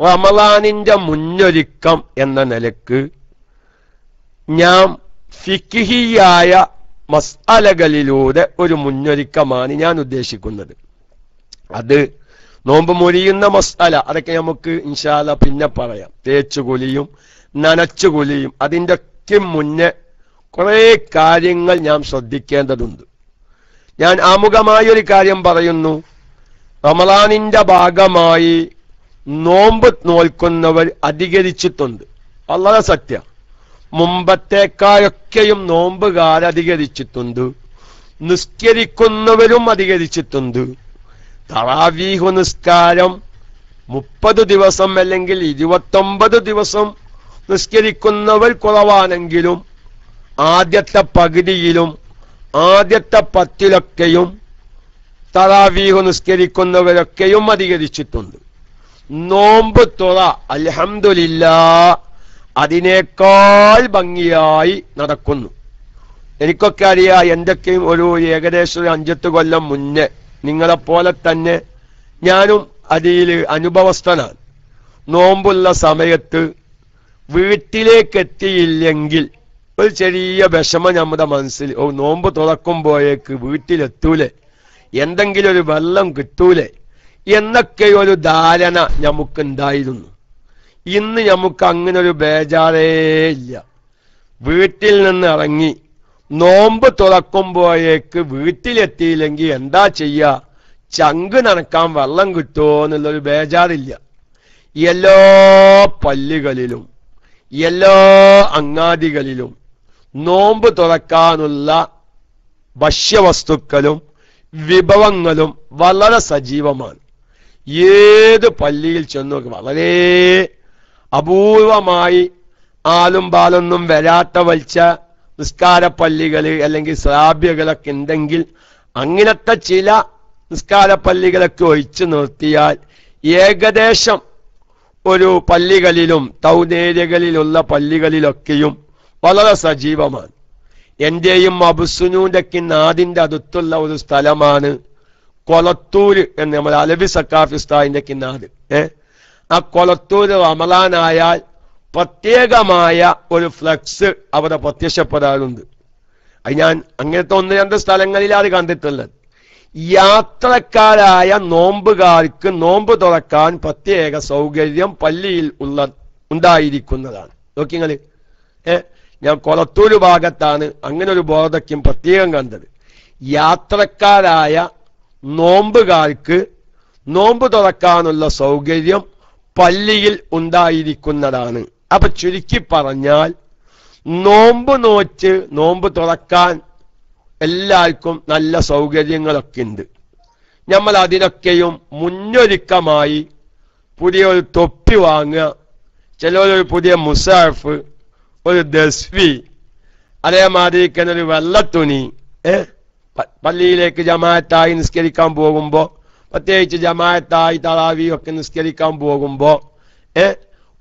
റമളാനിന്റെ മുന്നൊരുക്കം എന്ന നിലക്ക് ഞാൻ ഫിഖ്ഹിയായ മസ്അലകളിലൂടെ ഒരു മുന്നൊരുക്കമാണ് ഞാൻ ഉദ്ദേശിക്കുന്നത്. അത് നോമ്പ് മുറിയുന്ന മസ്അല, അതൊക്കെ നമുക്ക് ഇൻഷാ അല്ലാഹ് പിന്നെ പറയാം. തേച്ചുകുലിയും നനച്ചുകുലിയും അതിൻ്റെ ഒക്കെ മുന്നേ കുറെ കാര്യങ്ങൾ ഞാൻ ശ്രദ്ധിക്കേണ്ടതുണ്ട്. ഞാൻ ആമുഖമായൊരു കാര്യം പറയുന്നു. റമളാനിന്റെ ഭാഗമായി നോമ്പ് നോൽക്കുന്നവർ അധികരിച്ചിട്ടുണ്ട്. വളരെ സത്യം. മുമ്പത്തേക്കാളൊക്കെയും നോമ്പുകാർ അധികരിച്ചിട്ടുണ്ട്. നിസ്കരിക്കുന്നവരും അധികരിച്ചിട്ടുണ്ട്. തറാവീഹ് നിസ്കാരം 30 ദിവസം അല്ലെങ്കിൽ 29 ദിവസം നിസ്കരിക്കുന്നവർ കുറവാണെങ്കിലും ആദ്യത്തെ പകുതിയിലും ആദ്യത്തെ 10-ലൊക്കെയും തറാവീഹ് നിസ്കരിക്കുന്നവരൊക്കെയും അധികരിച്ചിട്ടുണ്ട്. നോമ്പ് തുറ അൽഹംദുലില്ലാഹ് അതിനേക്കാൾ ഭംഗിയായി നടക്കുന്നു. എനിക്കൊക്കെ അറിയാം. എന്തൊക്കെയും ഒരു ഏകദേശം 5-8 കൊല്ലം മുന്നേ നിങ്ങളെപ്പോലെ തന്നെ ഞാനും അതിൽ അനുഭവസ്ഥനാണ്. നോമ്പുള്ള സമയത്ത് വീട്ടിലേക്ക് എത്തിയില്ലെങ്കിൽ ഒരു ചെറിയ വിഷമം നമ്മുടെ മനസ്സിൽ, നോമ്പ് തുറക്കുമ്പോഴേക്ക് വീട്ടിലെത്തൂലേ, എന്തെങ്കിലും ഒരു വെള്ളം കിട്ടൂലേ എന്നൊക്കെ ഒരു ധാരണ നമുക്കുണ്ടായിരുന്നു. ഇന്ന് നമുക്ക് അങ്ങനെ ഒരു ബേജാറേ ഇല്ല. വീട്ടിൽ നിന്ന് ഇറങ്ങി നോമ്പ് തുറക്കുമ്പോഴേക്ക് വീട്ടിലെത്തിയില്ലെങ്കിൽ എന്താ ചെയ്യുക, ചങ്ക് നനക്കാൻ വെള്ളം കിട്ടുമോ എന്നുള്ളൊരു ബേജാറില്ല. എല്ലാ പള്ളികളിലും എല്ലാ അങ്ങാടികളിലും നോമ്പ് തുറക്കാനുള്ള ഭക്ഷ്യവസ്തുക്കളും വിഭവങ്ങളും വളരെ സജീവമാണ്. ഏത് പള്ളിയിൽ ചെന്നു വളരെ അപൂർവമായി ആലും പാലൊന്നും വരാത്ത വലിച്ച നിസ്കാര പള്ളികൾ അല്ലെങ്കിൽ സ്രാബ്യകളൊക്കെ ഉണ്ടെങ്കിൽ അങ്ങനത്തെ ചില നിസ്കാര പള്ളികളൊക്കെ ഒഴിച്ചു നിർത്തിയാൽ ഏകദേശം ഒരു പള്ളികളിലും ടൗൺ ഏരിയകളിലുള്ള പള്ളികളിലൊക്കെയും വളരെ സജീവമാണ്. എന്റെയും അബുസുനൂന്റെയൊക്കെ നാടിന്റെ അടുത്തുള്ള ഒരു സ്ഥലമാണ് കൊളത്തൂര് എന്ന് നമ്മൾ അലവി സക്കാഫിസ്ഥാന്റെ നാട്. ആ കൊളത്തൂര് റമളാനായാൽ പ്രത്യേകമായ ഒരു ഫ്ലക്സ് അവിടെ പ്രത്യക്ഷപ്പെടാറുണ്ട്. അത് ഞാൻ അങ്ങനത്തെ 1-2 സ്ഥലങ്ങളിലാണ് കണ്ടിട്ടുള്ളത്. യാത്രക്കാരായ നോമ്പുകാർക്ക് നോമ്പ് തുറക്കാൻ പ്രത്യേക സൗകര്യം പള്ളിയിൽ ഉണ്ടായിരിക്കുന്നതാണ്. നോക്കിങ്ങള്, ഞാൻ കൊളത്തൂര് ഭാഗത്താണ് അങ്ങനെ ഒരു ബോധക്കും പ്രത്യേകം കണ്ടത്. യാത്രക്കാരായ നോമ്പുകാർക്ക് നോമ്പ് തുറക്കാനുള്ള സൗകര്യം പള്ളിയിൽ ഉണ്ടായിരിക്കുന്നതാണ്. അപ്പൊ ചുരുക്കി പറഞ്ഞാൽ നോമ്പ് നോറ്റ് നോമ്പ് തുറക്കാൻ എല്ലാവർക്കും നല്ല സൗകര്യങ്ങളൊക്കെ ഉണ്ട്. നമ്മൾ അതിനൊക്കെയും മുന്നൊരുക്കമായി പുതിയൊരു തൊപ്പി വാങ്ങുക, ചിലരൊരു പുതിയ മുസാഫ്, ഒരു ദസ്വി, അതേമാതിരി ഒരു വെള്ളത്തുണി, പള്ളിയിലേക്ക് ജമാഅത്തായി നിസ്കരിക്കാൻ പോകുമ്പോൾ, പ്രത്യേകിച്ച് ജമാഅത്തായി തറാവീഹ് ഒക്കെ നിസ്കരിക്കാൻ പോകുമ്പോൾ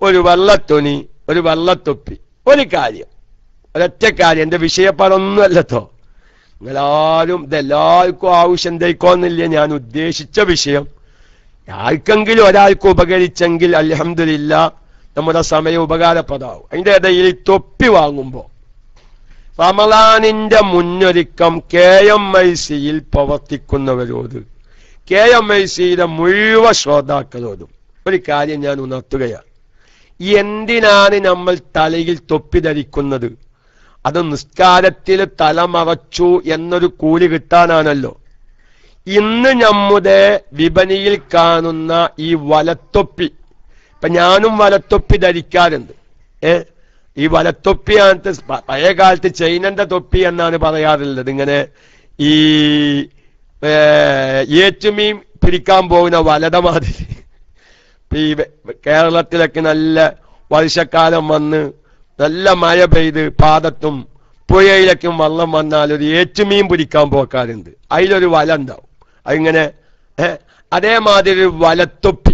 ഒരു വെള്ളത്തുണി, ഒരു വെള്ളത്തൊപ്പി. ഒരു കാര്യം, ഒരൊറ്റ കാര്യം, എന്റെ വിഷയപ്പറൊന്നുമല്ലോ, നിങ്ങളാരും ഇതെല്ലാവർക്കും ആവശ്യം എന്തായിക്കോന്നില്ല. ഞാൻ ഉദ്ദേശിച്ച വിഷയം ആർക്കെങ്കിലും ഒരാൾക്ക് ഉപകരിച്ചെങ്കിൽ അൽഹംദുലില്ലാഹ് നമ്മുടെ സമയം ഉപകാരപ്രദമാവും. അതിൻ്റെ ഇടയിൽ തൊപ്പി വാങ്ങുമ്പോൾ റമളാനിന്റെ മുന്നൊരുക്കം KMICയിൽ പ്രവർത്തിക്കുന്നവരോട്, KMICയുടെ മുഴുവൻ ശ്രോതാക്കളോടും ഒരു കാര്യം ഞാൻ ഉണർത്തുകയാണ്. എന്തിനാണ് നമ്മൾ തലയിൽ തൊപ്പി ധരിക്കുന്നത്? അത് നിസ്കാരത്തിൽ തലമറച്ചു എന്നൊരു കൂലി കിട്ടാനാണല്ലോ. ഇന്ന് നമ്മുടെ വിപണിയിൽ കാണുന്ന ഈ വലത്തൊപ്പി, ഇപ്പൊ ഞാനും വലത്തൊപ്പി ധരിക്കാറുണ്ട്. ഈ വലത്തൊപ്പിയാണ് പഴയ കാലത്ത് ചൈനന്റെ തൊപ്പി എന്നാണ് പറയാറുള്ളത്. ഇങ്ങനെ ഈ ഏറ്റുമീൻ പിടിക്കാൻ പോകുന്ന വലത മാതിരി. ഈ കേരളത്തിലൊക്കെ നല്ല വർഷക്കാലം വന്ന് നല്ല മഴ പെയ്ത് പാടത്തും പുഴയിലൊക്കെ വെള്ളം വന്നാൽ ഒരു ഏറ്റുമീൻ പിടിക്കാൻ പോക്കാറുണ്ട്. അതിലൊരു വല ഉണ്ടാവും. അതിങ്ങനെ അതേമാതിരി ഒരു വലത്തൊപ്പി.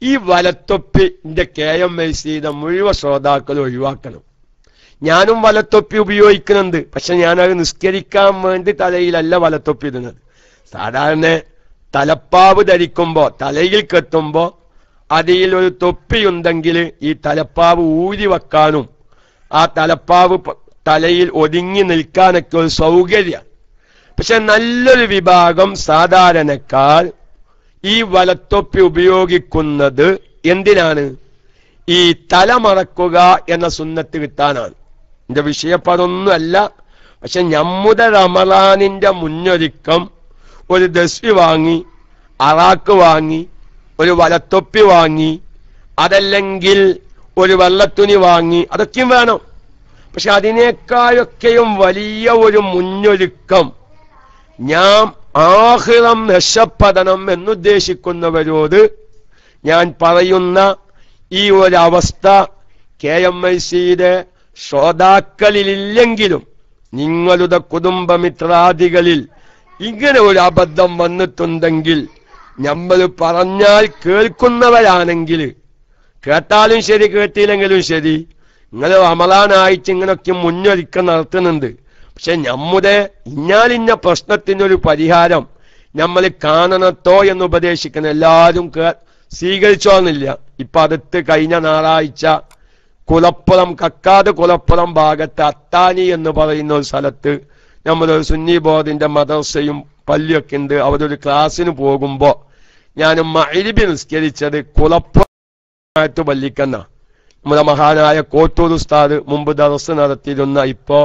ഈ വലത്തൊപ്പിന്റെ KMICയുടെ മുഴുവൻ ശ്രോതാക്കളും ഒഴിവാക്കണം. ഞാനും വലത്തൊപ്പി ഉപയോഗിക്കുന്നുണ്ട്. പക്ഷെ ഞാനത് നിസ്കരിക്കാൻ വേണ്ടി തലയിലല്ല വലത്തൊപ്പി ഇടുന്നത്. സാധാരണ തലപ്പാവ് ധരിക്കുമ്പോ, തലയിൽ കെട്ടുമ്പോ അതിൽ ഒരു തൊപ്പിയുണ്ടെങ്കിൽ ഈ തലപ്പാവ് ഊരി വെക്കാനും ആ തലപ്പാവ് തലയിൽ ഒതുങ്ങി നിൽക്കാനൊക്കെ ഒരു സൗകര്യം. പക്ഷെ നല്ലൊരു വിഭാഗം സാധാരണക്കാർ ഈ വലത്തൊപ്പി ഉപയോഗിക്കുന്നത് എന്തിനാണ്? ഈ തലമറക്കുക എന്ന സുന്നത്ത് കിട്ടാനാണ്. എന്റെ വിഷയപ്പം അതൊന്നുമല്ല. പക്ഷെ നമ്മുടെ റമളാനിന്റെ മുന്നൊരുക്കം ഒരു ദസ്വി വാങ്ങി, അറാക്ക് വാങ്ങി, ഒരു വലത്തൊപ്പി വാങ്ങി, അതല്ലെങ്കിൽ ഒരു വെള്ളത്തുണി വാങ്ങി, അതൊക്കെയും വേണം. പക്ഷെ അതിനേക്കാളൊക്കെയും വലിയ ഒരു മുന്നൊരുക്കം ഞാൻ ആഖിറം രക്ഷപ്പെടണം എന്നുദ്ദേശിക്കുന്നവരോട് ഞാൻ പറയുന്ന ഈ ഒരവസ്ഥ KMICയുടെ ശ്രോതാക്കളിലില്ലെങ്കിലും നിങ്ങളുടെ കുടുംബമിത്രാദികളിൽ ഇങ്ങനെ ഒരു അബദ്ധം വന്നിട്ടുണ്ടെങ്കിൽ, നമ്മൾ പറഞ്ഞാൽ കേൾക്കുന്നവരാണെങ്കിൽ, കേട്ടാലും ശരി കേട്ടില്ലെങ്കിലും ശരി, നിങ്ങൾ റമളാനായിട്ട് ഇങ്ങനൊക്കെ മുന്നൊരുക്കം നടത്തുന്നുണ്ട്. പക്ഷെ നമ്മുടെ ഇന്നാലിന്ന പ്രശ്നത്തിനൊരു പരിഹാരം നമ്മൾ കാണണത്തോ എന്ന് ഉപദേശിക്കുന്ന എല്ലാവരും സ്വീകരിച്ചോന്നില്ല. ഇപ്പൊ അടുത്ത് കഴിഞ്ഞ ഞായറാഴ്ച കുളപ്പുറം, കക്കാട് കുളപ്പുറം ഭാഗത്ത് അത്താനി എന്ന് പറയുന്ന ഒരു സ്ഥലത്ത് നമ്മളൊരു സുന്നി ബോർഡിന്റെ മദർസയും പള്ളിയൊക്കെ ഉണ്ട്. അവരൊരു ക്ലാസ്സിന് പോകുമ്പോ ഞാൻ മഗ്‌രിബ് നിസ്കരിച്ചത് കുളപ്പുറത്ത് പള്ളിക്കെന്ന നമ്മുടെ മഹാനായ കോട്ടൂർ ഉസ്താദ് മുമ്പ് ദർസ് നടത്തിയിരുന്ന, ഇപ്പോ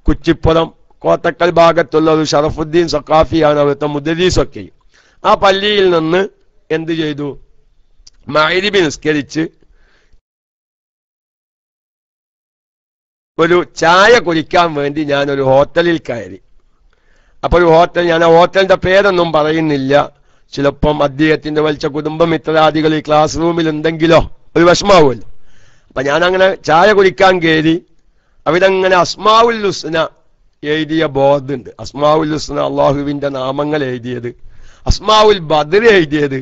കുച്ചിപ്പുറം കോട്ടക്കൽ ഭാഗത്തുള്ള ഒരു ഷറഫുദ്ദീൻ സഖാഫിയാണ് അവിടുത്തെ മുദരീസൊക്കെ. ആ പള്ളിയിൽ നിന്ന് എന്ത് ചെയ്തു? മഗ്‌രിബ് നിസ്കരിച്ച് ഒരു ചായ കുടിക്കാൻ വേണ്ടി ഞാനൊരു ഹോട്ടലിൽ കയറി. അപ്പൊ ഒരു ഹോട്ടൽ, ഞാൻ ആ ഹോട്ടലിന്റെ പേരൊന്നും പറയുന്നില്ല, ചിലപ്പം അദ്ദേഹത്തിന്റെ വലിച്ച കുടുംബമിത്രാദികൾ ഈ ക്ലാസ് റൂമിൽ ഉണ്ടെങ്കിലോ ഒരു വിഷമാവുമല്ലോ. അപ്പൊ ഞാൻ അങ്ങനെ ചായ കുടിക്കാൻ കയറി. അവിടെ അങ്ങനെ അസ്മാഉൽ ഹുസ്ന എഴുതിയ ബോർഡ് ഉണ്ട്. അസ്മാഉൽ ഹുസ്ന അള്ളാഹുവിന്റെ നാമങ്ങൾ എഴുതിയത്, അസ്മാഉൽ ബദർ എഴുതിയത്,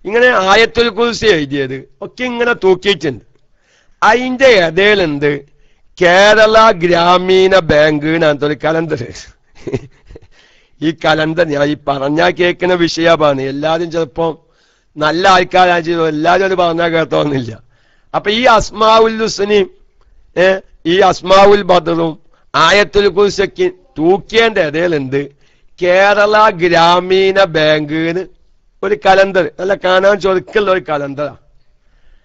ഇങ്ങനെ ആയത്തുൽ കുർസി എഴുതിയത് ഒക്കെ ഇങ്ങനെ തൂക്കിയിട്ടുണ്ട്. അതിന്റെ ഇടയിലുണ്ട് കേരള ഗ്രാമീണ ബാങ്ക് എന്നൊരു കലണ്ടർ. ഈ കലണ്ടർ ഞാൻ ഈ പറഞ്ഞാൽ കേൾക്കുന്ന വിഷയമാണ്. എല്ലാവരും ചിലപ്പം നല്ല ആൾക്കാരാ ചെയ്തോ, എല്ലാവരും അത് പറഞ്ഞാൽ കേട്ടോന്നില്ല. അപ്പൊ ഈ അസ്മാഉൽ ഹുസ്നയും ഈ അസ്മാഉൽ ബദറും ആയത്തുൽ കുർസിക്ക് തൂക്കിയതിന്റെ ഇടയിലുണ്ട് കേരള ഗ്രാമീണ ബാങ്കിന് ഒരു കലണ്ടർ, നല്ല കാണാൻ ചൊരുക്കുള്ള ഒരു കലണ്ടറാ.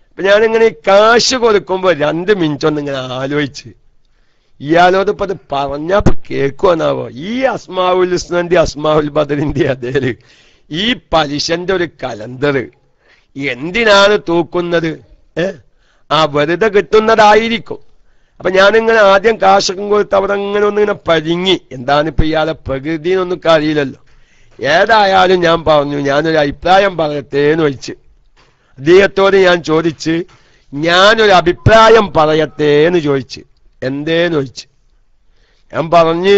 അപ്പൊ ഞാനിങ്ങനെ കാശ് കൊടുക്കുമ്പോ 2 മിനിറ്റ് ഒന്ന് ഇങ്ങനെ ആലോചിച്ച്, ഇയാളോട് ഇപ്പൊ അത് പറഞ്ഞപ്പോ കേൾക്കുവാനാവോ? ഈ അസ്മാഉൽ ഹുസ്നന്റെ അസ്മാഉൽ ബദറിന്റെ അതേല് ഈ പലിശന്റെ ഒരു കലണ്ടർ എന്തിനാണ് തൂക്കുന്നത്? വെറുതെ കിട്ടുന്നതായിരിക്കും. അപ്പൊ ഞാനിങ്ങനെ ആദ്യം കാശൊക്കെ കൊടുത്ത് അവിടെ അങ്ങനെ ഒന്നിങ്ങനെ പരിങ്ങി, എന്താണിപ്പോ ഇയാളെ പ്രകൃതി എന്നൊന്നും അറിയില്ലല്ലോ. ഏതായാലും ഞാൻ പറഞ്ഞു, ഞാനൊരു അഭിപ്രായം പറയട്ടേന്ന് വെച്ച് അദ്ദേഹത്തോട് ഞാൻ ചോദിച്ച്, ഞാനൊരു അഭിപ്രായം പറയട്ടേന്ന് ചോദിച്ച്. എന്തേന്ന് ചോദിച്ച് ഞാൻ പറഞ്ഞ്,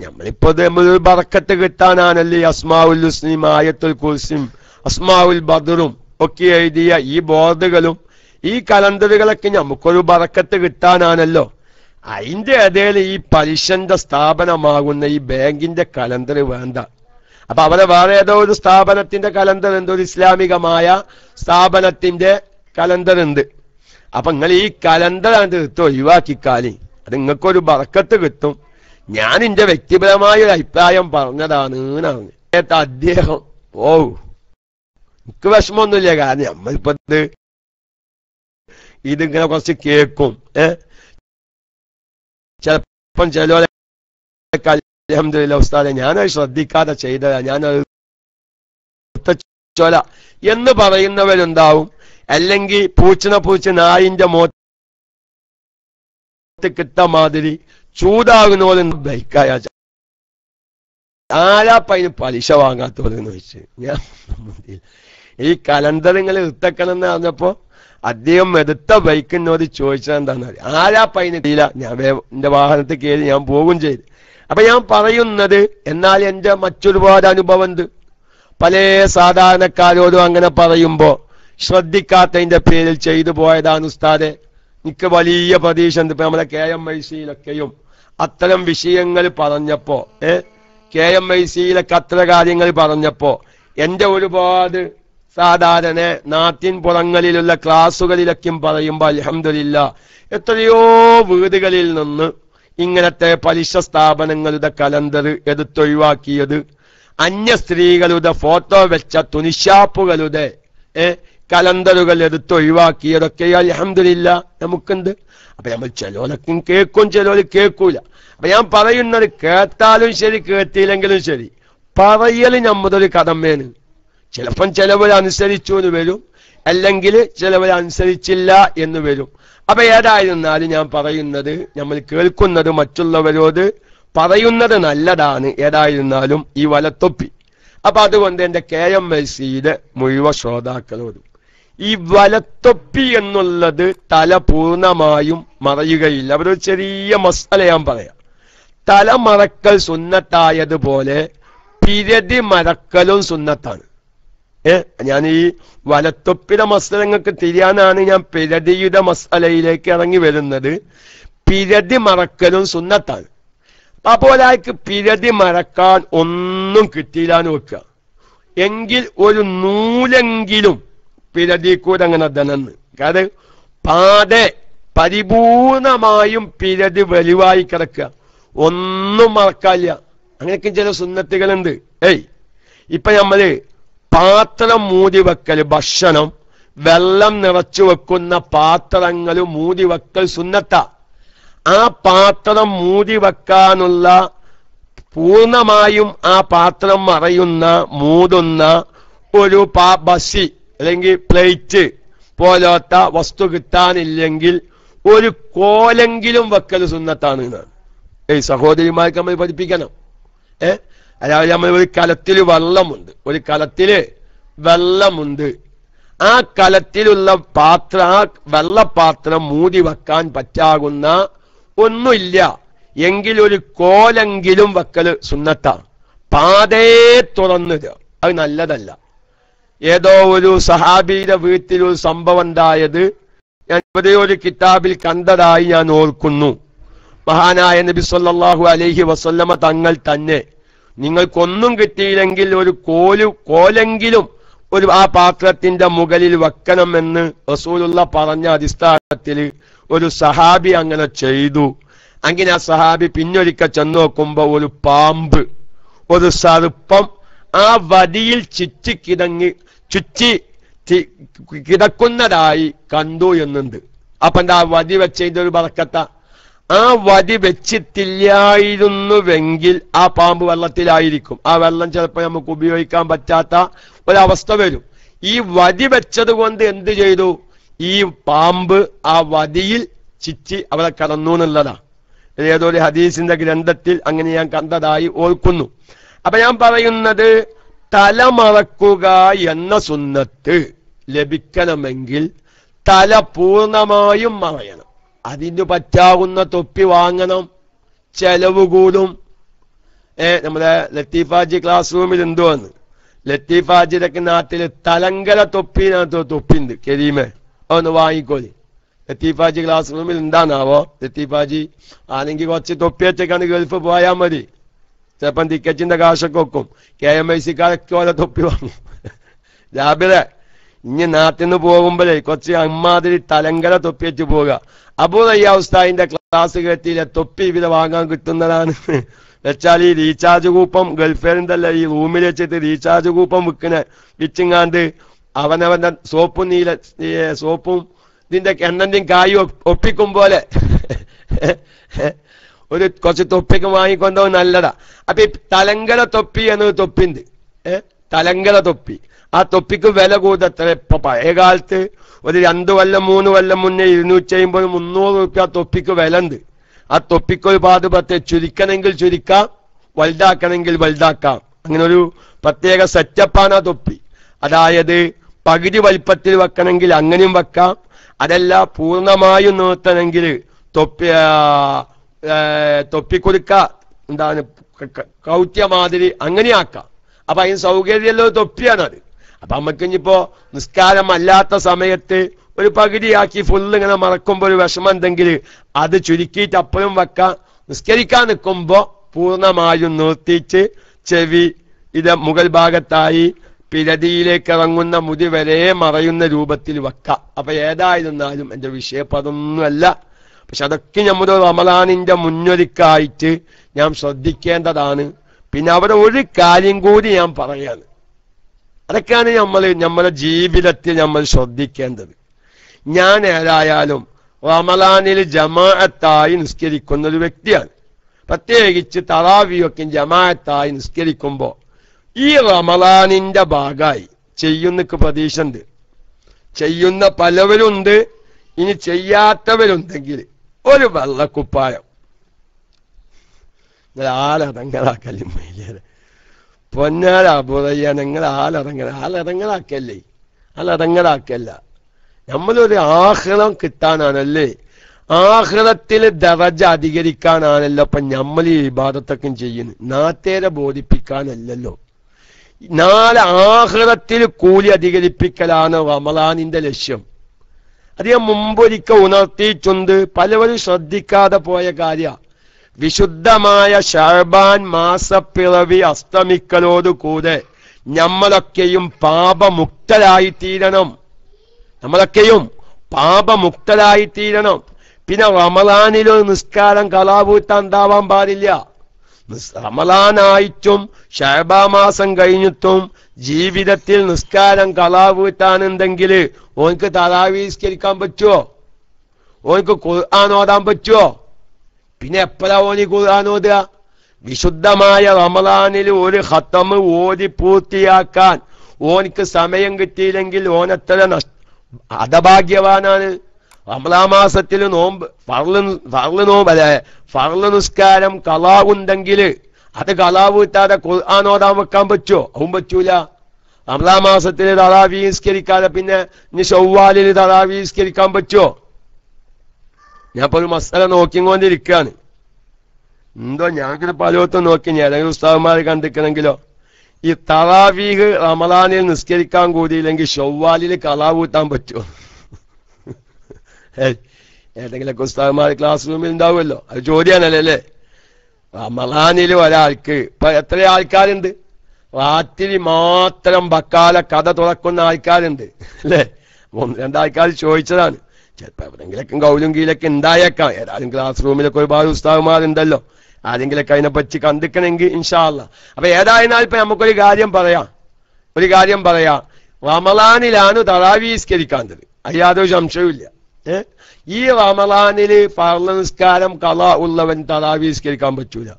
നമ്മളിപ്പോ നമ്മളൊരു ബറക്കത്ത് കിട്ടാനാണല്ലേ ഈ അസ്മാഉൽ ഹുസ്നയും ആയത്തുൽ കുർസിയും അസ്മാഉൽ ബദറും ഒക്കെ എഴുതിയ ഈ ബോർഡുകളും ഈ കലണ്ടറുകളൊക്കെ നമുക്കൊരു ബറക്കത്ത് കിട്ടാനാണല്ലോ. അതിന്റെ ഇടയിൽ ഈ പലിശന്റെ സ്ഥാപനമാകുന്ന ഈ ബാങ്കിന്റെ കലണ്ടർ വേണ്ട. അപ്പൊ അവിടെ വേറെ ഏതോ ഒരു സ്ഥാപനത്തിന്റെ കലണ്ടർ ഉണ്ട്, ഒരു ഇസ്ലാമികമായ സ്ഥാപനത്തിന്റെ കലണ്ടർ ഉണ്ട്. അപ്പൊ നിങ്ങൾ ഈ കലണ്ടർ അത് ഒഴിവാക്കിക്കാലി, അത് നിങ്ങൾക്കൊരു ബറക്കത്ത് കിട്ടും. ഞാൻ എന്റെ വ്യക്തിപരമായ ഒരു അഭിപ്രായം പറഞ്ഞതാണ് പറഞ്ഞു. അദ്ദേഹം എനിക്ക് വിഷമമൊന്നുമില്ല, കാരണം നമ്മളിപ്പോ ഇതിങ്ങനെ കുറച്ച് കേൾക്കും. ചിലപ്പം ചില അൽഹംദുലില്ലാഹ് ഉസ്താദെ ഞാനത് ശ്രദ്ധിക്കാതെ ചെയ്തതാ, ഞാനത് ചൊല എന്ന് പറയുന്നവരുണ്ടാവും. അല്ലെങ്കിൽ പൂച്ച നായിന്റെ മോത്ത് കിട്ട മാതിരി ചൂടാകുന്നോലെന്ന് ബൈക്കായ ആരാപ്പതിന് പലിശ വാങ്ങാത്തോലെന്ന് ചോദിച്ചു. ഞാൻ ഈ കലണ്ടർ നിങ്ങൾ എടുത്തക്കണം എന്ന് പറഞ്ഞപ്പോ അദ്ദേഹം എടുത്ത ബൈക്കിനോട് ചോദിച്ചത് എന്താണെന്ന് അറിയാം. ആരാപ്പതിന് ഇല്ല. ഞാൻ എന്റെ വാഹനത്തിൽ കയറി ഞാൻ പോകും ചെയ്തു. അപ്പൊ ഞാൻ പറയുന്നത്, എന്നാൽ എന്റെ മറ്റൊരുപാട് അനുഭവം ഉണ്ട്. പല സാധാരണക്കാരോടും അങ്ങനെ പറയുമ്പോ ശ്രദ്ധിക്കാത്തതിന്റെ പേരിൽ ചെയ്തു പോയതാണ് ഉസ്താദെ. എനിക്ക് വലിയ പ്രതീക്ഷ ഉണ്ട്. ഇപ്പൊ നമ്മളെ KMICയിലൊക്കെയും അത്തരം വിഷയങ്ങൾ പറഞ്ഞപ്പോ, KMICയിലൊക്കെ അത്ര കാര്യങ്ങൾ പറഞ്ഞപ്പോ എന്റെ ഒരുപാട് സാധാരണ നാട്ടിൻ പുറങ്ങളിലുള്ള ക്ലാസ്സുകളിലൊക്കെയും പറയുമ്പോൾ അൽഹംദുലില്ലാ എത്രയോ വീടുകളിൽ നിന്ന് ഇങ്ങനത്തെ പലിശ സ്ഥാപനങ്ങളുടെ കലണ്ടർ എടുത്തൊഴിവാക്കിയത്, അന്യ സ്ത്രീകളുടെ ഫോട്ടോ വെച്ച തുണിഷാപ്പുകളുടെ കലണ്ടറുകൾ എടുത്തൊഴിവാക്കിയതൊക്കെ അൽഹംദുലില്ലാ നമുക്കുണ്ട്. അപ്പൊ നമ്മൾ ചിലരൊക്കെ കേൾക്കും, ചിലർ കേൾക്കൂല. അപ്പൊ ഞാൻ പറയുന്നത് കേട്ടാലും ശരി കേട്ടില്ലെങ്കിലും ശരി പറയൽ നമ്മുതൊരു കടമയാണ്. ചിലപ്പം ചിലവർ അനുസരിച്ചു എന്ന് വരും, അല്ലെങ്കിൽ ചിലവർ അനുസരിച്ചില്ല എന്ന് വരും. അപ്പൊ ഏതായിരുന്നാലും ഞാൻ പറയുന്നത്, നമ്മൾ കേൾക്കുന്നത് മറ്റുള്ളവരോട് പറയുന്നത് നല്ലതാണ്. ഏതായിരുന്നാലും ഈ വലത്തൊപ്പി. അപ്പൊ അതുകൊണ്ട് എന്റെ KMIC-യുടെ മുഴുവൻ ശ്രോതാക്കളോടും ഈ വലത്തൊപ്പി എന്നുള്ളത് തല പൂർണ്ണമായും മറയുകയില്ല. അവരൊരു ചെറിയ മസാല ഞാൻ പറയാം. തല മറക്കൽ സുന്നത്തായതുപോലെ പിരതി മറക്കലും സുന്നത്താണ്. ഞാൻ ഈ വലത്തൊപ്പിയുടെ മസലങ്ങൾക്ക് തിരിയാനാണ് ഞാൻ പിരതിയുടെ മസലയിലേക്ക് ഇറങ്ങി വരുന്നത്. പിരതി മറക്കലും സുന്നത്താണ്. അപ്പോൾ അയാൾക്ക് പിരതി മറക്കാൻ ഒന്നും കിട്ടിയില്ലാന്ന് വെക്കുക, എങ്കിൽ ഒരു നൂലെങ്കിലും പിരതി കൂടെ അങ്ങനെ ധനന്ന്. കാരണം പാടെ പരിപൂർണമായും പിരതി വെളിവായി കിടക്കുക, ഒന്നും മറക്കാല്ല. അങ്ങനെയൊക്കെ ചില സുന്നത്തുകളുണ്ട്. ഇപ്പൊ നമ്മള് പാത്രം മൂടി വെക്കൽ, ഭക്ഷണം വെള്ളം നിറച്ചു വെക്കുന്ന പാത്രങ്ങൾ മൂടി വെക്കൽ സുന്നത്ത. ആ പാത്രം മൂടി വെക്കാനുള്ള പൂർണ്ണമായും ആ പാത്രം മറയുന്ന മൂടുന്ന ഒരു ബസി അല്ലെങ്കിൽ പ്ലേറ്റ് പോലത്തെ വസ്തു കിട്ടാനില്ലെങ്കിൽ ഒരു കോലെങ്കിലും വെക്കൽ സുന്നത്താണ് എന്നാണ്. സഹോദരിമാർക്ക് നമ്മൾ പഠിപ്പിക്കണം. അതായത് നമ്മൾ ഒരു കലത്തിൽ വെള്ളമുണ്ട്, ഒരു കലത്തില് വെള്ളമുണ്ട്. ആ കലത്തിലുള്ള പാത്രം, ആ വെള്ളപാത്രം മൂടി വെക്കാൻ പറ്റാകുന്ന ഒന്നുമില്ല എങ്കിൽ ഒരു കോലെങ്കിലും വെക്കൽ സുന്നത്താണ്. പാതേ തുറന്നിടുക അത് നല്ലതല്ല. ഏതോ ഒരു സഹാബിയുടെ വീട്ടിൽ ഒരു സംഭവം ഉണ്ടായത് ഞാൻ ഇവിടെ ഒരു കിതാബിൽ കണ്ടതായി ഞാൻ ഓർക്കുന്നു. മഹാനായ നബി സല്ലല്ലാഹു അലൈഹി വസല്ലമ തങ്ങൾ തന്നെ നിങ്ങൾക്കൊന്നും കിട്ടിയില്ലെങ്കിൽ ഒരു കോലെങ്കിലും ഒരു ആ പാത്രത്തിന്റെ മുകളിൽ വെക്കണമെന്ന് റസൂലുള്ള പറഞ്ഞ അടിസ്ഥാനത്തിൽ ഒരു സഹാബി അങ്ങനെ ചെയ്തു. അങ്ങനെ ആ സഹാബി പിന്നൊരിക്കൽ ചെന്ന് നോക്കുമ്പോ ഒരു പാമ്പ്, ഒരു സർപ്പം ആ വടിയിൽ ചുറ്റി കിടക്കുന്നതായി കണ്ടു എന്നുണ്ട്. അപ്പൊ എന്താ വടി വെച്ചതിന്റെ ഒരു ബറക്കത്ത? ആ വടി വെച്ചിട്ടില്ലായിരുന്നുവെങ്കിൽ ആ പാമ്പ് വെള്ളത്തിലായിരിക്കും. ആ വെള്ളം ചിലപ്പോൾ നമുക്ക് ഉപയോഗിക്കാൻ പറ്റാത്ത ഒരവസ്ഥ വരും. ഈ വടി വെച്ചത് കൊണ്ട് എന്ത് ചെയ്തു? ഈ പാമ്പ് ആ വടിയിൽ ചുറ്റി അവിടെ കടന്നു എന്നുള്ളതാ. ഏതൊരു ഹദീസിന്റെ ഗ്രന്ഥത്തിൽ അങ്ങനെ ഞാൻ കണ്ടതായി ഓർക്കുന്നു. അപ്പൊ ഞാൻ പറയുന്നത്, തലമറക്കുക എന്ന സുന്നത്ത് ലഭിക്കണമെങ്കിൽ തല പൂർണ്ണമായും മറയണം. അതിന് പറ്റാവുന്ന തൊപ്പി വാങ്ങണം, ചെലവ് കൂടും. നമ്മുടെ ലത്തീഫാജി ക്ലാസ് റൂമിൽ എന്തുവന്ന്, ലത്തീഫാജിയുടെ നാട്ടില് തലങ്കര തൊപ്പിണ്ട് കരീമേ, അതൊന്ന് വാങ്ങിക്കോളി. ലത്തീഫാജി ക്ലാസ് റൂമിൽ എന്താണാവോ? ലത്തീഫാജി ആണെങ്കിൽ കുറച്ച് തൊപ്പി വെച്ചേക്കാണ് ഗൾഫ് പോയാൽ മതി. ചിലപ്പം ടിക്കറ്റിന്റെ കാശൊക്കെ വെക്കും. KMIC-ക്കാരൊക്കെ ഓരോ തൊപ്പി വാങ്ങും. രാവിലെ ഇനി നാട്ടിൽ നിന്ന് പോകുമ്പോഴേ കുറച്ച് അമ്മാതിരി തലങ്കര തൊപ്പി വെച്ച് പോവുക. അബൂ റയ്യാ ഉസ്താദിന്റെ ക്ലാസ് കേട്ടില്ല, തൊപ്പി ഇവിടെ വാങ്ങാൻ കിട്ടുന്നതാണ് വെച്ചാൽ ഈ റീചാർജ് കൂപ്പം ഗൾഫേറിന്തല്ല, ഈ റൂമിൽ വെച്ചിട്ട് റീചാർജ് കൂപ്പം വിച്ചിങ്ങാണ്ട് അവനവന്റെ സോപ്പും ഇതിന്റെ എണ്ണന്റെയും കായും ഒപ്പിക്കും പോലെ ഒരു കുറച്ച് തൊപ്പിക്ക് വാങ്ങിക്കൊണ്ടോ നല്ലതാ. അപ്പൊ ഈ തലങ്കര തൊപ്പി എന്നൊരു തൊപ്പിണ്ട്, തലങ്കര തൊപ്പി. ആ തൊപ്പിക്ക് വില കൂടത്ര. ഇപ്പൊ പഴയ കാലത്ത് ഒരു 2 കൊല്ലം 3 കൊല്ലം മുന്നേ 250 300 രൂപ തൊപ്പിക്ക് വില ഉണ്ട്. ആ തൊപ്പിക്കൊരു പാടുപത്തെ ചുരുക്കണമെങ്കിൽ ചുരുക്കാം, വലുതാക്കണമെങ്കിൽ വലുതാക്കാം. അങ്ങനെ ഒരു പ്രത്യേക സെറ്റപ്പാണ് ആ തൊപ്പി. അതായത് പകുതി വലിപ്പത്തിൽ വെക്കണമെങ്കിൽ അങ്ങനെയും വെക്കാം, അതല്ല പൂർണ്ണമായും നിർത്തണമെങ്കിൽ തൊപ്പിക്കൊടുക്ക എന്താണ് കൗത്യമാതിരി അങ്ങനെയാക്കാം. അപ്പൊ അതിന് സൗകര്യമല്ലോ തൊപ്പിയാണത്. അപ്പൊ നമുക്ക് ഇനിയിപ്പോ നിസ്കാരം അല്ലാത്ത സമയത്ത് ഒരു പകുതിയാക്കി ഫുള്ള് ഇങ്ങനെ മറക്കുമ്പോ ഒരു വിഷമം ഉണ്ടെങ്കിൽ അത് ചുരുക്കിയിട്ട് അപ്പോഴും വെക്കാം. നിസ്കരിക്കാൻ നിൽക്കുമ്പോ പൂർണ്ണമായും നിർത്തിച്ച് ചെവി ഇത് മുകൾ ഭാഗത്തായി പിരതിയിലേക്ക് ഇറങ്ങുന്ന മുടി വരെ മറയുന്ന രൂപത്തിൽ വെക്കാം. അപ്പൊ ഏതായിരുന്നാലും എന്റെ വിഷയം അതൊന്നുമല്ല. പക്ഷെ അതൊക്കെ നമ്മുടെ റമളാനിന്റെ മുന്നൊരുക്കായിട്ട് ഞാൻ ശ്രദ്ധിക്കേണ്ടതാണ്. പിന്നെ അവിടെ ഒരു കാര്യം കൂടി ഞാൻ പറയാണ്, അതൊക്കെയാണ് നമ്മുടെ ജീവിതത്തിൽ നമ്മൾ ശ്രദ്ധിക്കേണ്ടത്. ഞാൻ ഏതായാലും റമളാനിൽ ജമാഅത്തായി നിസ്കരിക്കുന്ന ഒരു വ്യക്തിയാണ്. പ്രത്യേകിച്ച് തറാവിയൊക്കെ ജമാഅത്തായി നിസ്കരിക്കുമ്പോ ഈ റമളാനിന്റെ ഭാഗമായി ചെയ്യുന്നക്ക് പ്രതീക്ഷ ഉണ്ട്. ചെയ്യുന്ന പലവരുണ്ട്. ഇനി ചെയ്യാത്തവരുണ്ടെങ്കിൽ ഒരു വെള്ളക്കുപ്പായം നിങ്ങൾ ആലറങ്ങളാക്കല്ലേ മൈലേറെ പൊന്നാലാബുറയ്യ, നിങ്ങൾ ആലറങ്ങളാക്കല്ലേ, ആലറങ്ങളാക്കല്ല. നമ്മളൊരു ആഹ്ലം കിട്ടാനാണല്ലേ, ആഹ്ലത്തിൽ ദറജ അധികരിക്കാനാണല്ലോ അപ്പൊ നമ്മൾ ഈ ഇബാദത്തൊക്കെ ചെയ്യുന്നത്, നാട്ടേരെ ബോധിപ്പിക്കാനല്ലല്ലോ. നാളെ ആഹ്ലത്തിൽ കൂലി അധികരിപ്പിക്കലാണ് റമളാനിന്റെ ലക്ഷ്യം. അത് ഞാൻ മുമ്പൊരിക്കൽ ഉണർത്തിയിട്ടുണ്ട്, പലവരും ശ്രദ്ധിക്കാതെ പോയ കാര്യ. വിശുദ്ധമായ ശഅബാൻ മാസപ്പിറവി അസ്തമിക്കലോടുകൂടെ നമ്മളൊക്കെയും പാപമുക്തരായി തീരണം. നമ്മളൊക്കെയും പാപമുക്തരായി തീരണം. പിന്നെ റമളാനിലോ നിസ്കാരം കളാവൂത്താൻ ഉണ്ടാവാൻ പാടില്ല. റമളാനായിട്ടും ശഅബാ മാസം കഴിഞ്ഞിട്ടും ജീവിതത്തിൽ നിസ്കാരം കളാവൂത്താനുണ്ടെങ്കിൽ ഓനക്ക് തറാവീഹ് നിസ്കരിക്കാൻ പറ്റുമോ? ഓനക്ക് ഖുർആൻ ഓതാൻ പറ്റുമോ? പിന്നെ എപ്പോഴാ ഓന് ഖുർആൻ ഓതുക? വിശുദ്ധമായ റമളാനിൽ ഒരു ഖത്തമ് ഓതി പൂർത്തിയാക്കാൻ ഓനക്ക് സമയം കിട്ടിയില്ലെങ്കിൽ ഓനെത്ര ഹതഭാഗ്യവാനാണ്. റമളാൻ മാസത്തിൽ നോമ്പ് ഫർള് നോമ്പ് അല്ലെ, ഫർള് നിസ്കാരം കളാവുണ്ടെങ്കിൽ അത് കളാവൂത്താതെ ഖുർആൻ ഓതാൻ വെക്കാൻ പറ്റുമോ? അതും പറ്റൂല. റമളാൻ മാസത്തിൽ തറാവീഹ് നിസ്കരിക്കാതെ പിന്നെ ഇനി ശവ്വാലിൽ തറാവീഹ് നിസ്കരിക്കാൻ പറ്റുമോ? ഞാൻ ഇപ്പൊ ഒരു മസല നോക്കിക്കൊണ്ടിരിക്കുകയാണ്. എന്തോ ഞാനിങ്ങനെ പലവത്തും നോക്കി, ഏതെങ്കിലും ഉസ്താദന്മാരെ കണ്ടിക്കണമെങ്കിലോ ഈ തറാവീഹ് റമളാനിൽ നിസ്കരിക്കാൻ കൂടിയില്ലെങ്കിൽ ശവ്വാലിൽ കളാവൂത്താൻ പറ്റുമോ? ഏതെങ്കിലൊക്കെ ഉസ്താദന്മാർ ക്ലാസ് റൂമിൽ ഉണ്ടാവുമല്ലോ, അത് ചോദ്യാണല്ലേ അല്ലേ. റമളാനിൽ ഒരാൾക്ക് ഇപ്പൊ എത്ര ആൾക്കാരുണ്ട്? രാത്രി മാത്രം ബക്കാല കഥ തുറക്കുന്ന ആൾക്കാരുണ്ട് അല്ലേ. ഒന്ന് രണ്ടാൾക്കാർ ചോദിച്ചതാണ്. ചിലപ്പോ എവിടെങ്കിലൊക്കെ കൗലും കീഴൊക്കെ ഉണ്ടായേക്കാം. ഏതായാലും ക്ലാസ് റൂമിലൊക്കെ ഒരുപാട് ഉസ്താദന്മാരുണ്ടല്ലോ, ആരെങ്കിലൊക്കെ അതിനെപ്പറ്റി കണ്ടിക്കണമെങ്കിൽ ഇൻഷാ അല്ലാഹ്. അപ്പൊ ഏതായിരുന്നാലും ഇപ്പൊ നമുക്കൊരു കാര്യം പറയാം. റമളാനിലാണ് തറാവീഹ് നിസ്കരിക്കാത്തത്, അത് യാതൊരു സംശയവുമില്ല. ഈ റമളാനില് ഫർള് നിസ്കാരം കളാ ഉള്ളവൻ തറാവീഹ് നിസ്കരിക്കാൻ പറ്റൂല.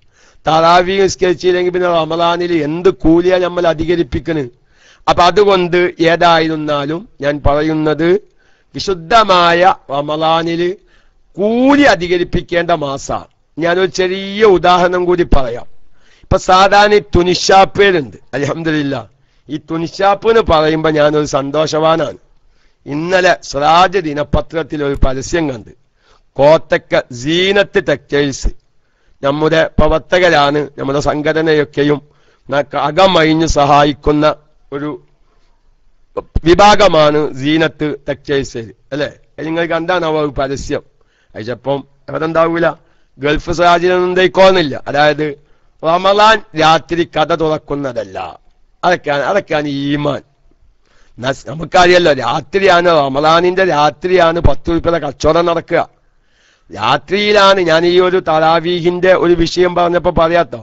തറാവീഹ് നിസ്കരിച്ചില്ലെങ്കിൽ പിന്നെ റമളാനിൽ എന്ത് കൂലിയാ നമ്മൾ അധികരിപ്പിക്കുന്നത്? അപ്പൊ അതുകൊണ്ട് ഏതായിരുന്നാലും ഞാൻ പറയുന്നത്, വിശുദ്ധമായ റമളാനില് കൂലി അധികരിപ്പിക്കേണ്ട മാസമാണ്. ഞാനൊരു ചെറിയ ഉദാഹരണം കൂടി പറയാം. ഇപ്പൊ സാധാരണ തുനിശാപ്പേരുണ്ട്. അൽഹംദുലില്ലാഹ്, ഈ തുനിശാപ്പ് എന്ന് പറയുമ്പോ ഞാനൊരു സന്തോഷവാനാണ്. ഇന്നലെ സിറാജ് ദിനപത്രത്തിൽ ഒരു പരസ്യം കണ്ട്. കോത്തക്ക സീനത്ത് ടെക്സ്റ്റൈൽസ് നമ്മുടെ പ്രവർത്തകരാണ്, നമ്മുടെ സംഘടനയൊക്കെയും അകമഴിഞ്ഞ് സഹായിക്കുന്ന ഒരു വിഭാഗമാണ് സീനത്ത് ടെക്സ്റ്റൈൽസ് അല്ലെ. നിങ്ങൾ കണ്ടാണ് ആ പരസ്യം. അതിപ്പം എവിടെ ഉണ്ടാവൂല, ഗൾഫ് സാഹചര്യം ഉണ്ടായിക്കോന്നില്ല. അതായത് റമളാൻ രാത്രി കഥ തുറക്കുന്നതല്ല. അതൊക്കെയാണ് ഈമാൻ. നമുക്കറിയല്ലോ, രാത്രിയാണ് റമളാനിന്റെ രാത്രിയാണ് 10 രൂപയുടെ കച്ചവടം നടക്കുക. രാത്രിയിലാണ് ഞാൻ ഈ ഒരു തറാവീഹിന്റെ ഒരു വിഷയം പറഞ്ഞപ്പോ പറയാത്തോ,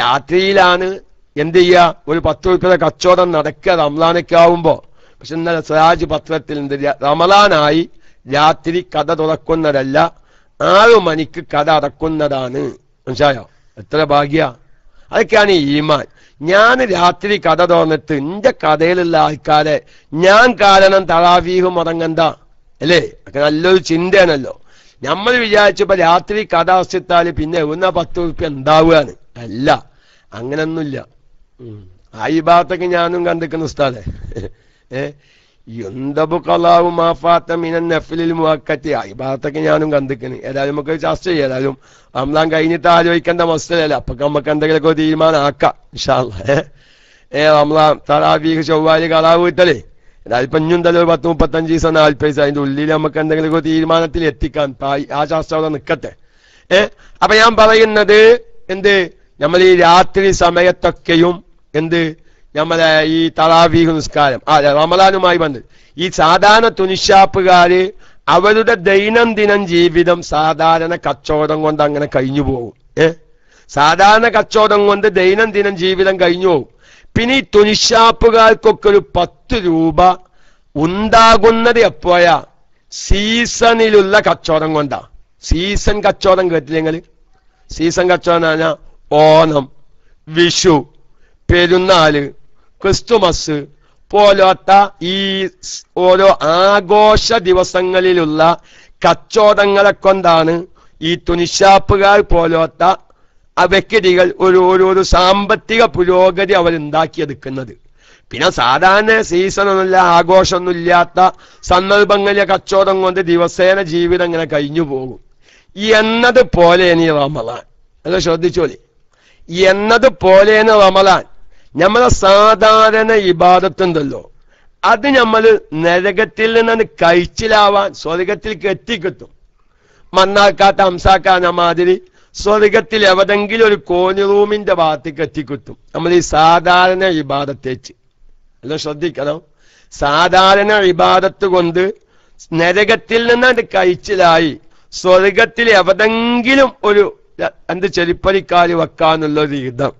രാത്രിയിലാണ് എന്ത് ചെയ്യുക, ഒരു 10 രൂപയുടെ കച്ചവടം നടക്കുക റമളാനൊക്കെ ആവുമ്പോ. പക്ഷെ ഇന്നലെ സിറാജ് പത്രത്തിൽ എന്ത്, റമളാനായി രാത്രി കഥ തുറക്കുന്നതല്ല, 6 മണിക്ക് കഥ അടക്കുന്നതാണ്. മനസ്സിലായോ? എത്ര ഭാഗ്യ. അതൊക്കെയാണ് ഈമാൻ. ഞാൻ രാത്രി കഥ തുറന്നിട്ട് എന്റെ കഥയിലുള്ള ആൾക്കാരെ ഞാൻ കാരണം തറാവീഹ് മുടങ്ങണ്ട അല്ലേ? ഒക്കെ നല്ലൊരു ചിന്തയാണല്ലോ. നമ്മൾ വിചാരിച്ചപ്പോ രാത്രി കഥ അസിത്താല് പിന്നെ 10 രൂപ ഉണ്ടാവുകയാണ്. അല്ല, അങ്ങനൊന്നുമില്ല. ആ ഈ ഭാഗത്തൊക്കെ ഞാനും കണ്ടിരിക്കുന്നു ഉസ്താദെ. യുന്തബു ഖലാഉ മാ ഫാത മിനൻ നഫ്ലിൽ മുഅക്കത്തി, ഈ ഭാഗത്തൊക്കെ ഞാനും കണ്ടിരിക്കുന്നു. ഏതായാലും നമുക്ക് ചർച്ച ചെയ്യാം. ഏതായാലും റമളാൻ കഴിഞ്ഞിട്ട് ആലോചിക്കേണ്ട മസലല്ല, അപ്പൊ നമുക്ക് എന്തെങ്കിലുമൊക്കെ ഒരു തീരുമാനം ആക്കാം ഇൻഷാ അല്ലാഹ്. റമളാൻ തറാവീഹ് ചൊവ്വാല് കളാവ് കിട്ടലേ, ഏതായാലും ഇപ്പൊ ഇഞ്ഞുണ്ടല്ലോ 10-35 ദിവസം 40 ദിവസം, അതിന്റെ ഉള്ളിൽ നമുക്ക് എന്തെങ്കിലുമൊക്കെ തീരുമാനത്തിൽ എത്തിക്കാൻ ആ ശാസ്ത്രം അവിടെ നിൽക്കട്ടെ. അപ്പൊ ഞാൻ പറയുന്നത് എന്ത്, നമ്മൾ ഈ രാത്രി സമയത്തൊക്കെയും എന്ത് നമ്മളെ ഈ തറാവീഹ് നിസ്കാരം റമളാനുമായി ബന്ധം ഈ സാധാരണ തുണിഷാപ്പുകാര് അവരുടെ ദൈനംദിനം ജീവിതം സാധാരണ കച്ചവടം കൊണ്ട് അങ്ങനെ കഴിഞ്ഞു പോകും. സാധാരണ കച്ചവടം കൊണ്ട് ദൈനംദിനം ജീവിതം കഴിഞ്ഞു പോകും. പിന്നെ ഈ തുണിഷാപ്പുകാർക്കൊക്കെ ഒരു 10 രൂപ ഉണ്ടാകുന്നത് എപ്പോഴാ? സീസണിലുള്ള കച്ചവടം കൊണ്ടാ. സീസൺ കച്ചവടം കേട്ടില്ലെങ്കിൽ സീസൺ കച്ചവടം എന്ന് പറഞ്ഞാൽ ഓണം, വിഷു, പെരുന്നാള്, ക്രിസ്തുമസ് പോലത്ത ഈ ഓരോ ആഘോഷ ദിവസങ്ങളിലുള്ള കച്ചവടങ്ങളെ കൊണ്ടാണ് ഈ തുണിഷാപ്പുകാർ പോലത്ത വ്യക്തികൾ ഒരു സാമ്പത്തിക പുരോഗതി അവരുണ്ടാക്കിയെടുക്കുന്നത്. പിന്നെ സാധാരണ സീസണൊന്നുമില്ല, ആഘോഷമൊന്നും ഇല്ലാത്ത സന്ദർഭങ്ങളിലെ കച്ചവടം കൊണ്ട് ദിവസേന ജീവിതം ഇങ്ങനെ കഴിഞ്ഞു പോകും. എന്നതുപോലെയാണ് ഈ റമളാൻ. അത് ശ്രദ്ധിച്ചോളി. എന്നതുപോലെയാണ് റമളാൻ. നമ്മളെ സാധാരണ ഇബാദത്തുണ്ടല്ലോ, അത് നമ്മൾ നരകത്തിൽ നിന്ന് കഴിച്ചിലാവാൻ സ്വർഗത്തിലേക്ക് എത്തിക്കിട്ടും. മണ്ണാക്കാത്ത ഹംസാക്കാന മാതിരി സ്വർഗത്തിൽ എവിടെങ്കിലും ഒരു കോണി റൂമിന്റെ ഭാഗത്തേക്ക് എത്തിക്കിട്ടും നമ്മൾ ഈ സാധാരണ ഇബാദത്തേച്ച്. അല്ല ശ്രദ്ധിക്കണം, സാധാരണ ഇബാദത്ത് കൊണ്ട് നരകത്തിൽ നിന്ന് കഴിച്ചിലായി സ്വർഗത്തിൽ എവിടെങ്കിലും ഒരു ചെരിപ്പരിക്കാരി വെക്കാന്നുള്ളൊരു ഇതം.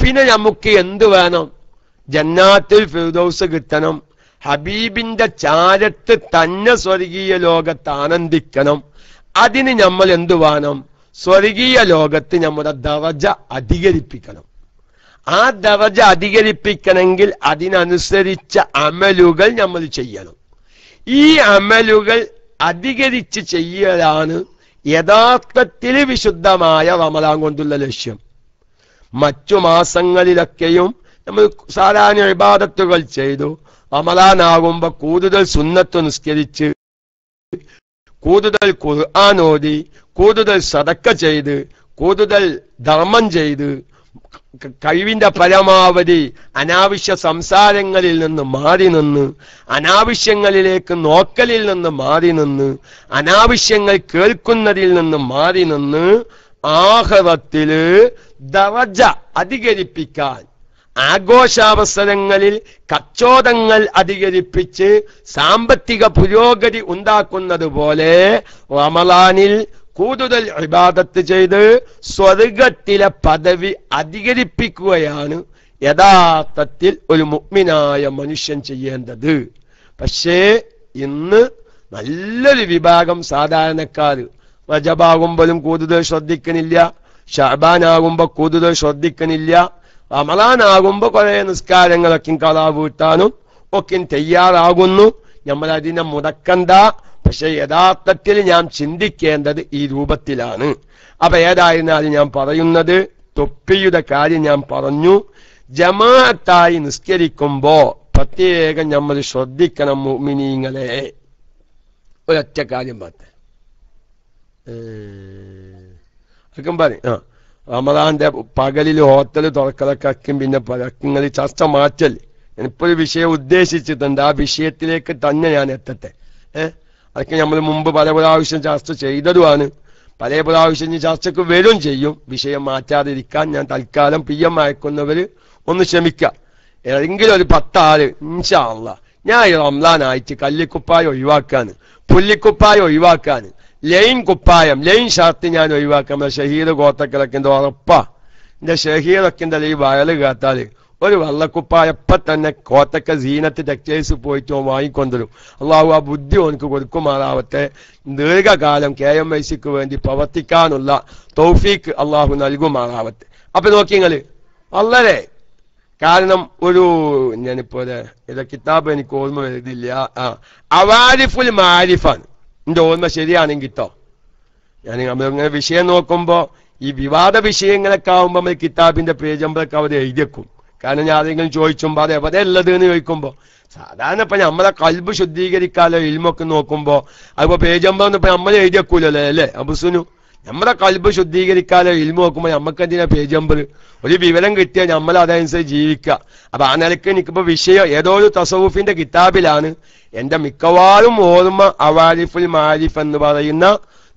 പിന്നെ നമുക്ക് എന്ത് വേണം? ജന്നാത്തുൽ ഫിർദൗസ് കിട്ടണം, ഹബീബിന്റെ ചാരത്ത് തന്നെ സ്വർഗീയ ലോകത്ത് ആനന്ദിക്കണം. അതിന് നമ്മൾ എന്തു വേണം? സ്വർഗീയ ലോകത്ത് നമ്മുടെ ദറജ അധികരിപ്പിക്കണം. ആ ദറജ അധികരിപ്പിക്കണമെങ്കിൽ അതിനനുസരിച്ച അമലുകൾ നമ്മൾ ചെയ്യണം. ഈ അമലുകൾ അധികരിച്ച് ചെയ്യലാണ് യഥാർത്ഥത്തിൽ വിശുദ്ധമായ റമളാൻ കൊണ്ടുള്ള ലക്ഷ്യം. മറ്റു മാസങ്ങളിലൊക്കെയും നമ്മൾ സാധാരണ ഇബാദത്തുകൾ ചെയ്തു. റമളാൻ ആകുമ്പോ കൂടുതൽ സുന്നത്ത് നിസ്കരിച്ച്, കൂടുതൽ ഖുർആൻ ഓതി, കൂടുതൽ സദക്ക ചെയ്ത്, കൂടുതൽ ധർമ്മം ചെയ്ത്, കഴിവിന്റെ പരമാവധി അനാവശ്യ സംസാരങ്ങളിൽ നിന്ന് മാറി നിന്ന്, അനാവശ്യങ്ങളിലേക്ക് നോക്കലിൽ നിന്ന് മാറി നിന്ന്, അനാവശ്യങ്ങൾ കേൾക്കുന്നതിൽ നിന്ന് മാറി നിന്ന് ആഖിറത്തില് ദറജ അധികരിപ്പിക്കാൻ, ആഘോഷാവസരങ്ങളിൽ കച്ചവടങ്ങൾ അധികരിപ്പിച്ച് സാമ്പത്തിക പുരോഗതി ഉണ്ടാക്കുന്നത് പോലെ റമളാനിൽ കൂടുതൽ ഇബാദത്ത് ചെയ്ത് സ്വർഗത്തിലെ പദവി അധികരിപ്പിക്കുകയാണ് യഥാർത്ഥത്തിൽ ഒരു മുഅ്മിനായ മനുഷ്യൻ ചെയ്യേണ്ടത്. പക്ഷേ ഇന്ന് നല്ലൊരു വിഭാഗം സാധാരണക്കാർ റജബാകുമ്പോഴും കൂടുതൽ ശ്രദ്ധിക്കണില്ല, ശഅബാനാകുമ്പോ കൂടുതൽ ശ്രദ്ധിക്കണില്ല, റമളാൻ ആകുമ്പോ കുറെ നിസ്കാരങ്ങളൊക്കെ കളാ വീട്ടാനും ഒക്കെ തയ്യാറാകുന്നു. നമ്മൾ അതിനെ മുടക്കണ്ട. പക്ഷെ യഥാർത്ഥത്തിൽ ഞാൻ ചിന്തിക്കേണ്ടത് ഈ രൂപത്തിലാണ്. അപ്പൊ ഏതായിരുന്നാലും ഞാൻ പറയുന്നത്, തൊപ്പിയുടെ കാര്യം ഞാൻ പറഞ്ഞു. ജമാഅത്തായി നിസ്കരിക്കുമ്പോ പ്രത്യേകം നമ്മൾ ശ്രദ്ധിക്കണം മുഅ്മിനീങ്ങളെ. ഒരൊറ്റ കാര്യം പറഞ്ഞേ പറയും. റമളാന്റെ പകലിൽ ഹോട്ടൽ തുറക്കലക്കും പിന്നെ പഴക്കങ്ങൾ ചർച്ച മാറ്റൽ. ഞാനിപ്പോ ഒരു വിഷയം ഉദ്ദേശിച്ചിട്ടുണ്ട്, ആ വിഷയത്തിലേക്ക് തന്നെ ഞാൻ എത്തട്ടെ. അതൊക്കെ നമ്മൾ മുമ്പ് പല പ്രാവശ്യം ചർച്ച ചെയ്തതുമാണ്, പല പ്രാവശ്യം ചർച്ചക്ക് വരും ചെയ്യും. വിഷയം മാറ്റാതിരിക്കാൻ ഞാൻ തൽക്കാലം PM അയക്കുന്നവര് ഒന്ന് ക്ഷമിക്കാം. ഏതെങ്കിലും ഒരു 10 ആള് ഇൻഷാ അല്ലാഹ് ഞാൻ ഈ റമളാനായിട്ട് കല്ലിക്കുപ്പായം ഒഴിവാക്കാന്, പുല്ലിക്കുപ്പായം ഒഴിവാക്കാന്, ലൈൻ കുപ്പായം, ലൈൻ ഷർട്ട് ഞാൻ ഒഴിവാക്കാം. ഷഹീർ കോത്തക്കലൊക്കെ എന്തോ ഉറപ്പാ. എന്റെ ഷഹീറൊക്കെ എന്താ ഈ വയല് കേട്ടാല് ഒരു വെള്ളക്കുപ്പായ എപ്പം തന്നെ കോത്തക്ക സീനത്ത് ടെക്സ്റ്റൈൽസ് പോയിട്ട് വാങ്ങിക്കൊണ്ടുവരും. അള്ളാഹു ആ ബുദ്ധി ഓനക്ക് കൊടുക്കുമാറാവട്ടെ. ദീർഘകാലം KMICക്ക് വേണ്ടി പ്രവർത്തിക്കാനുള്ള തൗഫീക്ക് അള്ളാഹു നൽകുമാറാവട്ടെ. അപ്പൊ നോക്കിങ്ങള് വളരെ കാരണം ഞാനിപ്പോ കിതാബ് എനിക്ക് ഓർമ്മ വരുന്നില്ല. അവാരിഫുൽ മാരിഫാണ് എന്റെ ഓർമ്മ ശരിയാണെങ്കിൽ കേട്ടോ. നമ്മളിങ്ങനെ വിഷയം നോക്കുമ്പോ ഈ വിവാദ വിഷയങ്ങളൊക്കെ ആവുമ്പോ നമ്മൾ കിതാബിന്റെ പേജ് നമ്പറൊക്കെ അവർ എഴുതിയേക്കും. കാരണം ഞാൻ ആരെങ്കിലും ചോദിച്ചുമ്പോ അത് എവിടെ ഉള്ളത് എന്ന് ചോദിക്കുമ്പോ സാധാരണ ഇപ്പൊ നമ്മളെ കൽബ് ശുദ്ധീകരിക്കാലോ ഇൽമൊക്കെ നോക്കുമ്പോ അതിപ്പോ പേജ് നമ്പർ ഇപ്പൊ നമ്മൾ എഴുതിയേക്കൂലല്ലേ അല്ലേ അബുസുനു? നമ്മുടെ കൽബ് ശുദ്ധീകരിക്കാലോ ഇൽമ നോക്കുമ്പോ നമുക്ക് എന്തിനാ പേജ് നമ്പർ? ഒരു വിവരം കിട്ടിയാൽ നമ്മൾ അതനുസരിച്ച് ജീവിക്കുക. അപ്പൊ ആ നിലയ്ക്ക് എനിക്കിപ്പോ വിഷയം ഏതോ ഒരു തസവുഫിന്റെ കിതാബിലാണ് എന്റെ മിക്കവാറും ഓർമ്മ അവാരിഫുൽ മാരിഫ് എന്ന് പറയുന്ന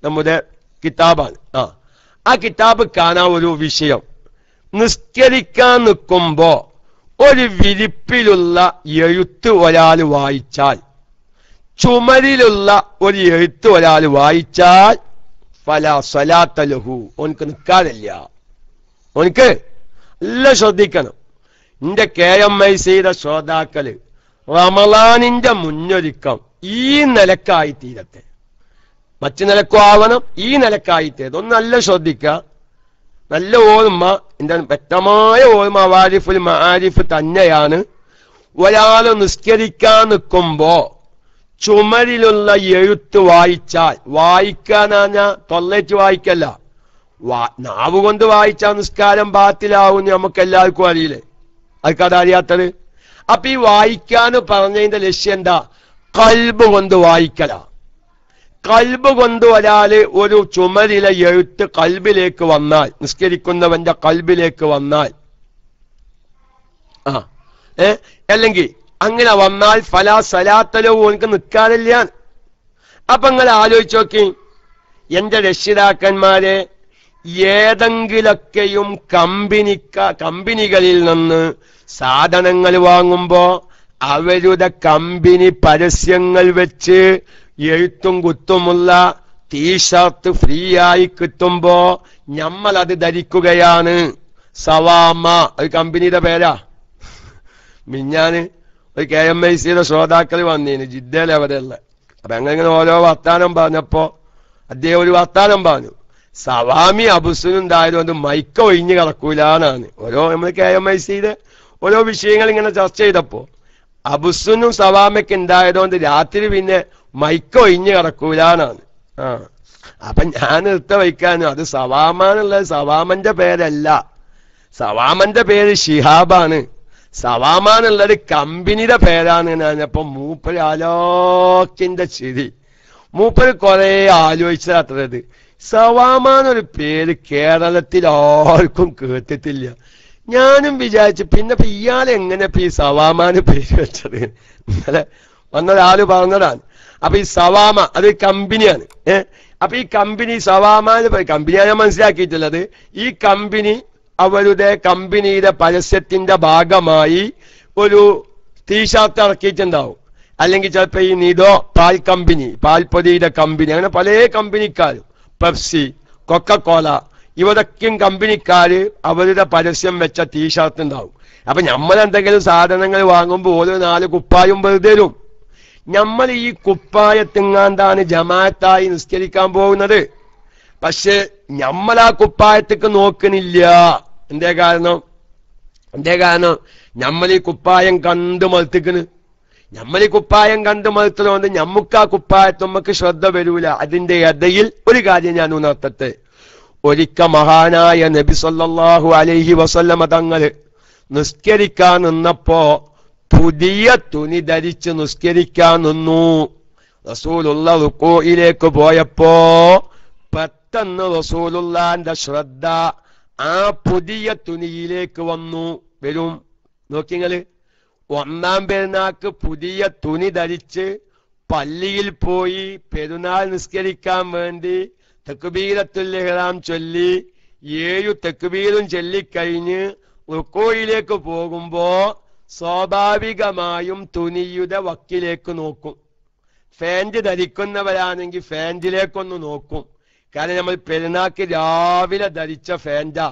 നമ്മുടെ കിതാബാണ്. ആ കിതാബ് കാണാൻ ഒരു വിഷയം, നിസ്കരിക്കാൻ നിൽക്കുമ്പോ ഒരു വിരിപ്പിലുള്ള എഴുത്ത് ഒരാൾ വായിച്ചാൽ, ചുമരിലുള്ള ഒരു എഴുത്ത് ഒരാൾ വായിച്ചാൽ ഫലാ സ്വലാത്ത ലഹു, ഓനക്ക് നിൽക്കാറില്ല. ഓനക്ക് നല്ല ശ്രദ്ധിക്കണം. എന്റെ KMIC-യുടെ ശ്രോതാക്കള് റമളാനിന്റെ മുന്നൊരുക്കം ഈ നിലക്കായി തീരട്ടെ. മറ്റു നിലക്കും ആവണം, ഈ നിലക്കായിട്ടേ. ഒന്ന് നല്ല ശ്രദ്ധിക്കുക. നല്ല ഓർമ്മ, എന്റെ വ്യക്തമായ ഓർമ്മ വാരിഫുൽ മആരിഫ് തന്നെയാണ്. ഒരാൾ നിസ്കരിക്കാൻ നിൽക്കുമ്പോ ചുമരിലുള്ള എഴുത്ത് വായിച്ചാൽ, വായിക്കാനാ തൊള്ളേറ്റ് വായിക്കല്ല, നാവ് കൊണ്ട് വായിച്ചാൽ നിസ്കാരം ബാത്തിലാവും, നമുക്ക് എല്ലാവർക്കും അറിയില്ലേ. അതൊക്കെ അറിയാത്തത്. അപ്പൊ ഈ വായിക്കാന്ന് പറഞ്ഞതിന്റെ ലക്ഷ്യം എന്താ? ഖൽബ് കൊണ്ട് വായിക്കല. ഖൽബ് കൊണ്ട് ഒരാള് ഒരു ചുമരിലെ എഴുത്ത് ഖൽബിലേക്ക് വന്നാൽ, നിസ്കരിക്കുന്നവന്റെ ഖൽബിലേക്ക് വന്നാൽ, അല്ലെങ്കിൽ അങ്ങനെ വന്നാൽ ഫലാ സലാത്തലോ, ഓനക്ക് നിൽക്കാറില്ല. അപ്പൊ നിങ്ങൾ ആലോചിച്ച് നോക്കി, എന്റെ രക്ഷിതാക്കന്മാരെ ഏതെങ്കിലൊക്കെയും കമ്പനികളിൽ നിന്ന് സാധനങ്ങൾ വാങ്ങുമ്പോ അവരുടെ കമ്പനി പരസ്യങ്ങൾ വെച്ച് എഴുത്തും കുത്തുമുള്ള ടീഷർട്ട് ഫ്രീ ആയി കിട്ടുമ്പോ നമ്മൾ അത് ധരിക്കുകയാണ്. സവാമ ഒരു കമ്പനിയുടെ പേരാ. മിഞ്ഞാന് ഒരു KMIC-യുടെ ശ്രോതാക്കൾ വന്നീന്, ജിദ്ദയിൽ അവരെയുള്ള. അപ്പൊ അങ്ങനെ ഓരോ വർത്താനം പറഞ്ഞപ്പോ അദ്ദേഹം ഒരു വർത്താനം പറഞ്ഞു, സവാമി അബുസുനും ഉണ്ടായതുകൊണ്ട് മൈക്ക ഒഴിഞ്ഞു കിടക്കൂലെന്നാണ്. ഓരോ നമ്മൾ KMIC-യുടെ ഓരോ വിഷയങ്ങൾ ഇങ്ങനെ ചർച്ച ചെയ്തപ്പോ അബുസുനും സവാമയ്ക്ക് ഉണ്ടായതുകൊണ്ട് രാത്രി പിന്നെ മൈക്ക ഒഴിഞ്ഞു കിടക്കൂലെന്നാണ്. അപ്പൊ ഞാൻ നിർത്ത വയ്ക്കാനും, അത് സവാമാന്നുള്ളത് സവാമന്റെ പേരല്ല, സവാമന്റെ പേര് ഷിഹാബാണ്, സവാമാന്നുള്ളത് കമ്പനിയുടെ പേരാണ്. ഞാനപ്പോ മൂപ്പര് ആലോക്കിന്റെ ശരി, മൂപ്പര് കുറെ ആലോചിച്ചത് സവാമാന്നൊരു പേര് കേരളത്തിൽ ആർക്കും കേട്ടിട്ടില്ല. ഞാനും വിചാരിച്ചു, പിന്നെ ഇയാൾ എങ്ങനെ ഈ സവാമാന് പേര് വെച്ചത്? ഇന്നലെ വന്നൊരാള് പറഞ്ഞതാണ്. അപ്പൊ ഈ സവാമ അത് കമ്പനിയാണ്. അപ്പൊ ഈ കമ്പനി സവാമാന് കമ്പനിയാണ് ഞാൻ മനസ്സിലാക്കിയിട്ടുള്ളത്. ഈ കമ്പനി അവരുടെ കമ്പനിയുടെ പരസ്യത്തിന്റെ ഭാഗമായി ഒരു ടീഷർട്ട് ഇറക്കിയിട്ടുണ്ടാവും. അല്ലെങ്കിൽ ചിലപ്പോ ഈ നിതോ പാൽ കമ്പനി, പാൽപ്പൊടിയുടെ കമ്പനി, അങ്ങനെ പല കമ്പനിക്കാരും, പെപ്സി, കൊക്കക്കോള, ഇവരൊക്കെയും കമ്പനിക്കാര് അവരുടെ പരസ്യം വെച്ച ടീഷർട്ട് ഉണ്ടാവും. അപ്പൊ നമ്മൾ എന്തെങ്കിലും സാധനങ്ങൾ വാങ്ങുമ്പോൾ ഓരോ 4 കുപ്പായും വെറുതെ തരും. നമ്മൾ ഈ കുപ്പായത്തിങ്ങാണ്ടാണ് ജമാഅത്തായി നിസ്കരിക്കാൻ പോകുന്നത്. പക്ഷെ നമ്മൾ ആ കുപ്പായത്തേക്ക് നോക്കണില്ല. എന്തേ കാരണം? നമ്മൾ ഈ കുപ്പായം കണ്ടു മറുത്തിക്കണ്. നമ്മൾ ഈ കുപ്പായം കണ്ടു മറുത്തതുകൊണ്ട് നമുക്ക് ആ കുപ്പായത്ത് നമുക്ക് ശ്രദ്ധ വരൂല. അതിന്റെ ഇടയിൽ ഒരു കാര്യം ഞാൻ ഉണർത്തട്ടെ. ഒരിക്കൽ മഹാനായ നബി സല്ലല്ലാഹു അലൈഹി വസല്ലമ തങ്ങള് നിസ്കരിക്കാൻ നിന്നപ്പോ പുതിയ തുണി ധരിച്ച് നിസ്കരിക്കാൻ നിന്നു. റസൂലുള്ള റുകൂഇലേക്ക് പോയപ്പോ പെട്ടെന്ന് റസൂലുള്ളാന്റെ ശ്രദ്ധ ആ പുതിയ തുണിയിലേക്ക് വരും. നോക്കിങ്ങള്, 1-ാം പെരുന്നാൾക്ക് പുതിയ തുണി ധരിച്ച് പള്ളിയിൽ പോയി പെരുന്നാൾ നിസ്കരിക്കാൻ വേണ്ടി തക്ബീറത്തുൽ ഇഹ്റാം ചൊല്ലി 7 തക്ബീറും ചൊല്ലിക്കഴിഞ്ഞ് റുകൂഇലേക്ക് പോകുമ്പോ സ്വാഭാവികമായും തുണിയുടെ വക്കിലേക്ക് നോക്കും. ഫാന്റ് ധരിക്കുന്നവരാണെങ്കിൽ ഫാന്റിലേക്കൊന്ന് നോക്കും. കാരണം നമ്മൾ പെരുന്നാൾക്ക് രാവിലെ ധരിച്ച ഫാന്റാ,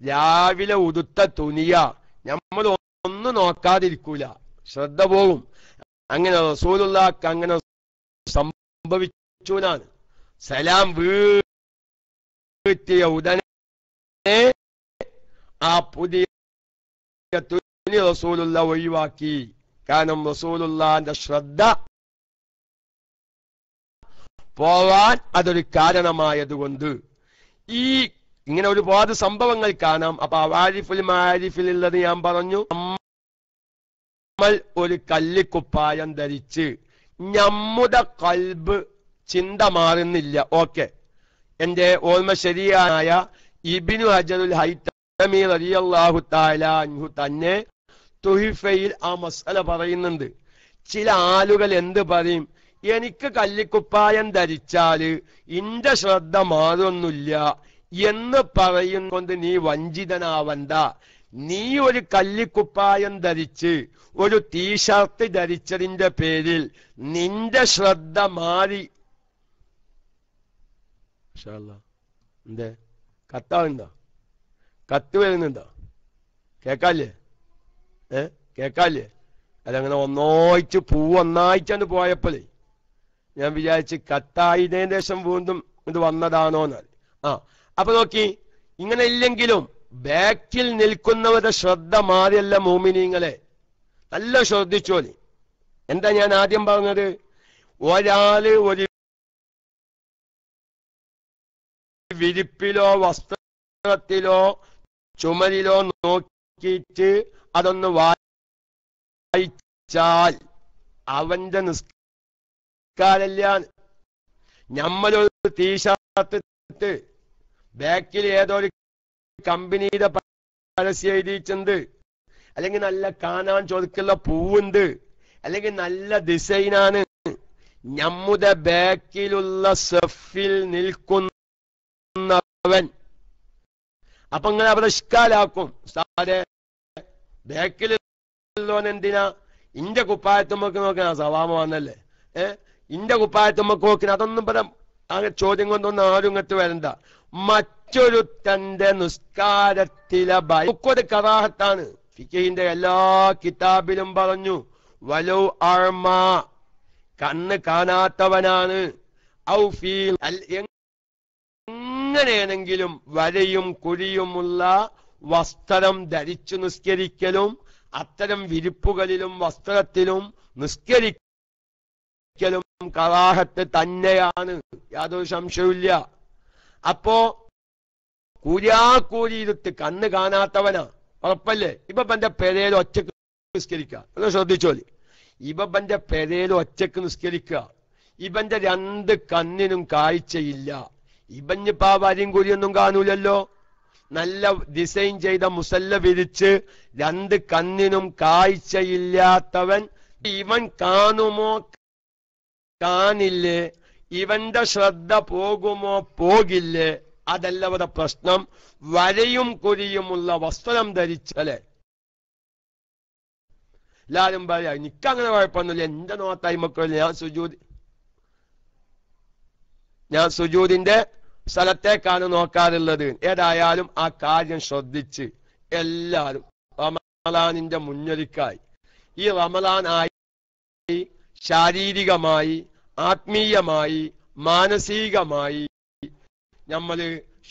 രാവിലെ ഉടുത്ത തുണിയാ, നമ്മൾ ഒന്നും നോക്കാതിരിക്കൂല, ശ്രദ്ധ പോകും. അങ്ങനെ റസൂലുള്ളാഹിക്ക് അങ്ങനെ സംഭവിച്ചുനാണ്. സലാം വീട്ടിയ ഉടനെ ആ പുതിയ തുണി റസൂലുള്ള ഒഴിവാക്കി. കാരണം റസൂലുള്ളാഹിന്റെ ശ്രദ്ധ പോവാൻ അതൊരു കാരണമായതുകൊണ്ട്. ഈ ഇങ്ങനെ ഒരുപാട് സംഭവങ്ങൾ കാണാം. അപ്പൊ അവാരിഫുൽ മാരിഫിലുള്ളത് ഞാൻ പറഞ്ഞു. നമ്മൾ ഒരു കല്ലിക്കുപ്പായം ധരിച്ച് നമ്മുടെ കൽബ് ചിന്ത മാറുന്നില്ല. ഓക്കെ, എന്റെ ഓർമ്മ ശരിയായ ഇബ്നു ഹജറുൽ ഹൈതമി റളിയല്ലാഹു തആല അൻഹു തന്നെ തുഹിഫയിൽ ആ മസ്അല പറയുന്നുണ്ട്. ചില ആളുകൾ എന്ത് പറയും, എനിക്ക് കല്ലിക്കുപ്പായം ധരിച്ചാല് ഇന്റെ ശ്രദ്ധ മാറൊന്നുമില്ല എന്ന് പറയും കൊണ്ട് നീ വഞ്ചിതനാവണ്ട. നീ ഒരു കല്ലിക്കുപ്പായം ധരിച്ച് ഒരു ടീഷർട്ട് ധരിച്ചതിന്റെ പേരിൽ നിന്റെ ശ്രദ്ധ മാറി. എന്തേ കത്താവുണ്ടോ? കത്ത് വരുന്നുണ്ടോ? കേക്കാല്ലേ? കേക്കാല്ലേ? അതങ്ങനെ ഒന്നായിട്ട് ഒന്നായിട്ടാണ് പോയപ്പോഴേ ഞാൻ വിചാരിച്ച് കത്തായതിനു ശേഷം വീണ്ടും ഇത് വന്നതാണോന്നാൽ. അപ്പൊ നോക്കി, ഇങ്ങനെ ഇല്ലെങ്കിലും ബാക്കിൽ നിൽക്കുന്നവരുടെ ശ്രദ്ധ മാറിയല്ല മോമിനീങ്ങളെ, നല്ല ശ്രദ്ധിച്ചോളി. എന്താ ഞാൻ ആദ്യം പറഞ്ഞത്? ഒരാള് ഒരു വിരിപ്പിലോ വസ്ത്രത്തിലോ ചുമരിലോ നോക്കിയിട്ട് അതൊന്ന് വായിച്ചാൽ അവന്റെ നിസ്കാരല്ല. നമ്മളൊരു ടീഷർട്ട് ഇട്ട് ബാക്കിൽ ഏതൊരു കമ്പനിയുടെ പരസ്യം എഴുതിയിട്ടുണ്ട്, അല്ലെങ്കിൽ നല്ല കാണാൻ ചൊതുക്കുള്ള പൂവുണ്ട്, അല്ലെങ്കിൽ നല്ല ഡിസൈനാണ്, നമ്മുടെ ബാക്കിലുള്ള സെഫിൽ നിൽക്കുന്നവൻ അപ്പൊ ഇങ്ങനെ അവിടെ ഇഷ്കാലാക്കും. സാറെ ബാക്കിലുള്ളവൻ എന്തിനാ ഇന്റെ കുപ്പായത്തുമ്മക്ക് നോക്കണ സവാമ വന്നല്ലേ, ഇന്റെ കുപ്പായത്തുമ്മക്ക് നോക്കണ അതൊന്നും പറയാം. ആ ചോദ്യം കൊണ്ടൊന്നും ആരും ഇങ്ങോട്ട് വരണ്ട. മറ്റൊരു തന്റെ നിസ്കാരത്തിലെ ഭയക്കൊരു കറാഹത്താണ്. ഫിഖിന്റെ എല്ലാ കിതാബിലും പറഞ്ഞു, വലൗ അർമ, കണ്ണ് കാണാത്തവനാണ്, ഔ ഫീ, എങ്ങനെയാണെങ്കിലും വരയും കുഴിയുമുള്ള വസ്ത്രം ധരിച്ചു നിസ്കരിക്കലും അത്തരം വിരിപ്പുകളിലും വസ്ത്രത്തിലും നിസ്കരിക്കലും കറാഹത്ത് തന്നെയാണ്, യാതൊരു സംശയമില്ല. അപ്പോ കൂരിയിരുത്ത് കണ്ണ് കാണാത്തവനാ, ഉറപ്പല്ലേ? ഇബന്റെ പെരയിൽ ഒറ്റക്ക് നിസ്കരിക്കുക, ഒന്ന് ശ്രദ്ധിച്ചോളി. ഇബന്റെ പെരയിൽ ഒറ്റക്ക് നിസ്കരിക്കുക, ഇബന്റെ രണ്ട് കണ്ണിനും കാഴ്ചയില്ല. ഇബഞ്ഞിപ്പോ ആ വരിയും കുരിയൊന്നും കാണൂലല്ലോ. നല്ല ഡിസൈൻ ചെയ്ത മുസല്ല വിരിച്ച് രണ്ട് കണ്ണിനും കാഴ്ചയില്ലാത്തവൻ ഇവൻ കാണുമോ കാണില്ലേ, ഇവന്റെ ശ്രദ്ധ പോകുമോ പോകില്ലേ, അതല്ല ഇവിടെ പ്രശ്നം. വരയും കുരിയുമുള്ള വസ്ത്രം ധരിച്ചല്ലേ. എല്ലാരും പറയാ എനിക്കങ്ങനെ കുഴപ്പമൊന്നുമില്ല, എന്റെ നോത്തായ്മക്കളിൽ ഞാൻ സുജൂദിന്റെ സ്ഥലത്തേക്കാണ് നോക്കാറുള്ളത്. ഏതായാലും ആ കാര്യം ശ്രദ്ധിച്ച് എല്ലാവരും റമളാനിന്റെ മുന്നൊരുക്കായി, ഈ റമളാനായി ശാരീരികമായി ആത്മീയമായി മാനസികമായി നമ്മൾ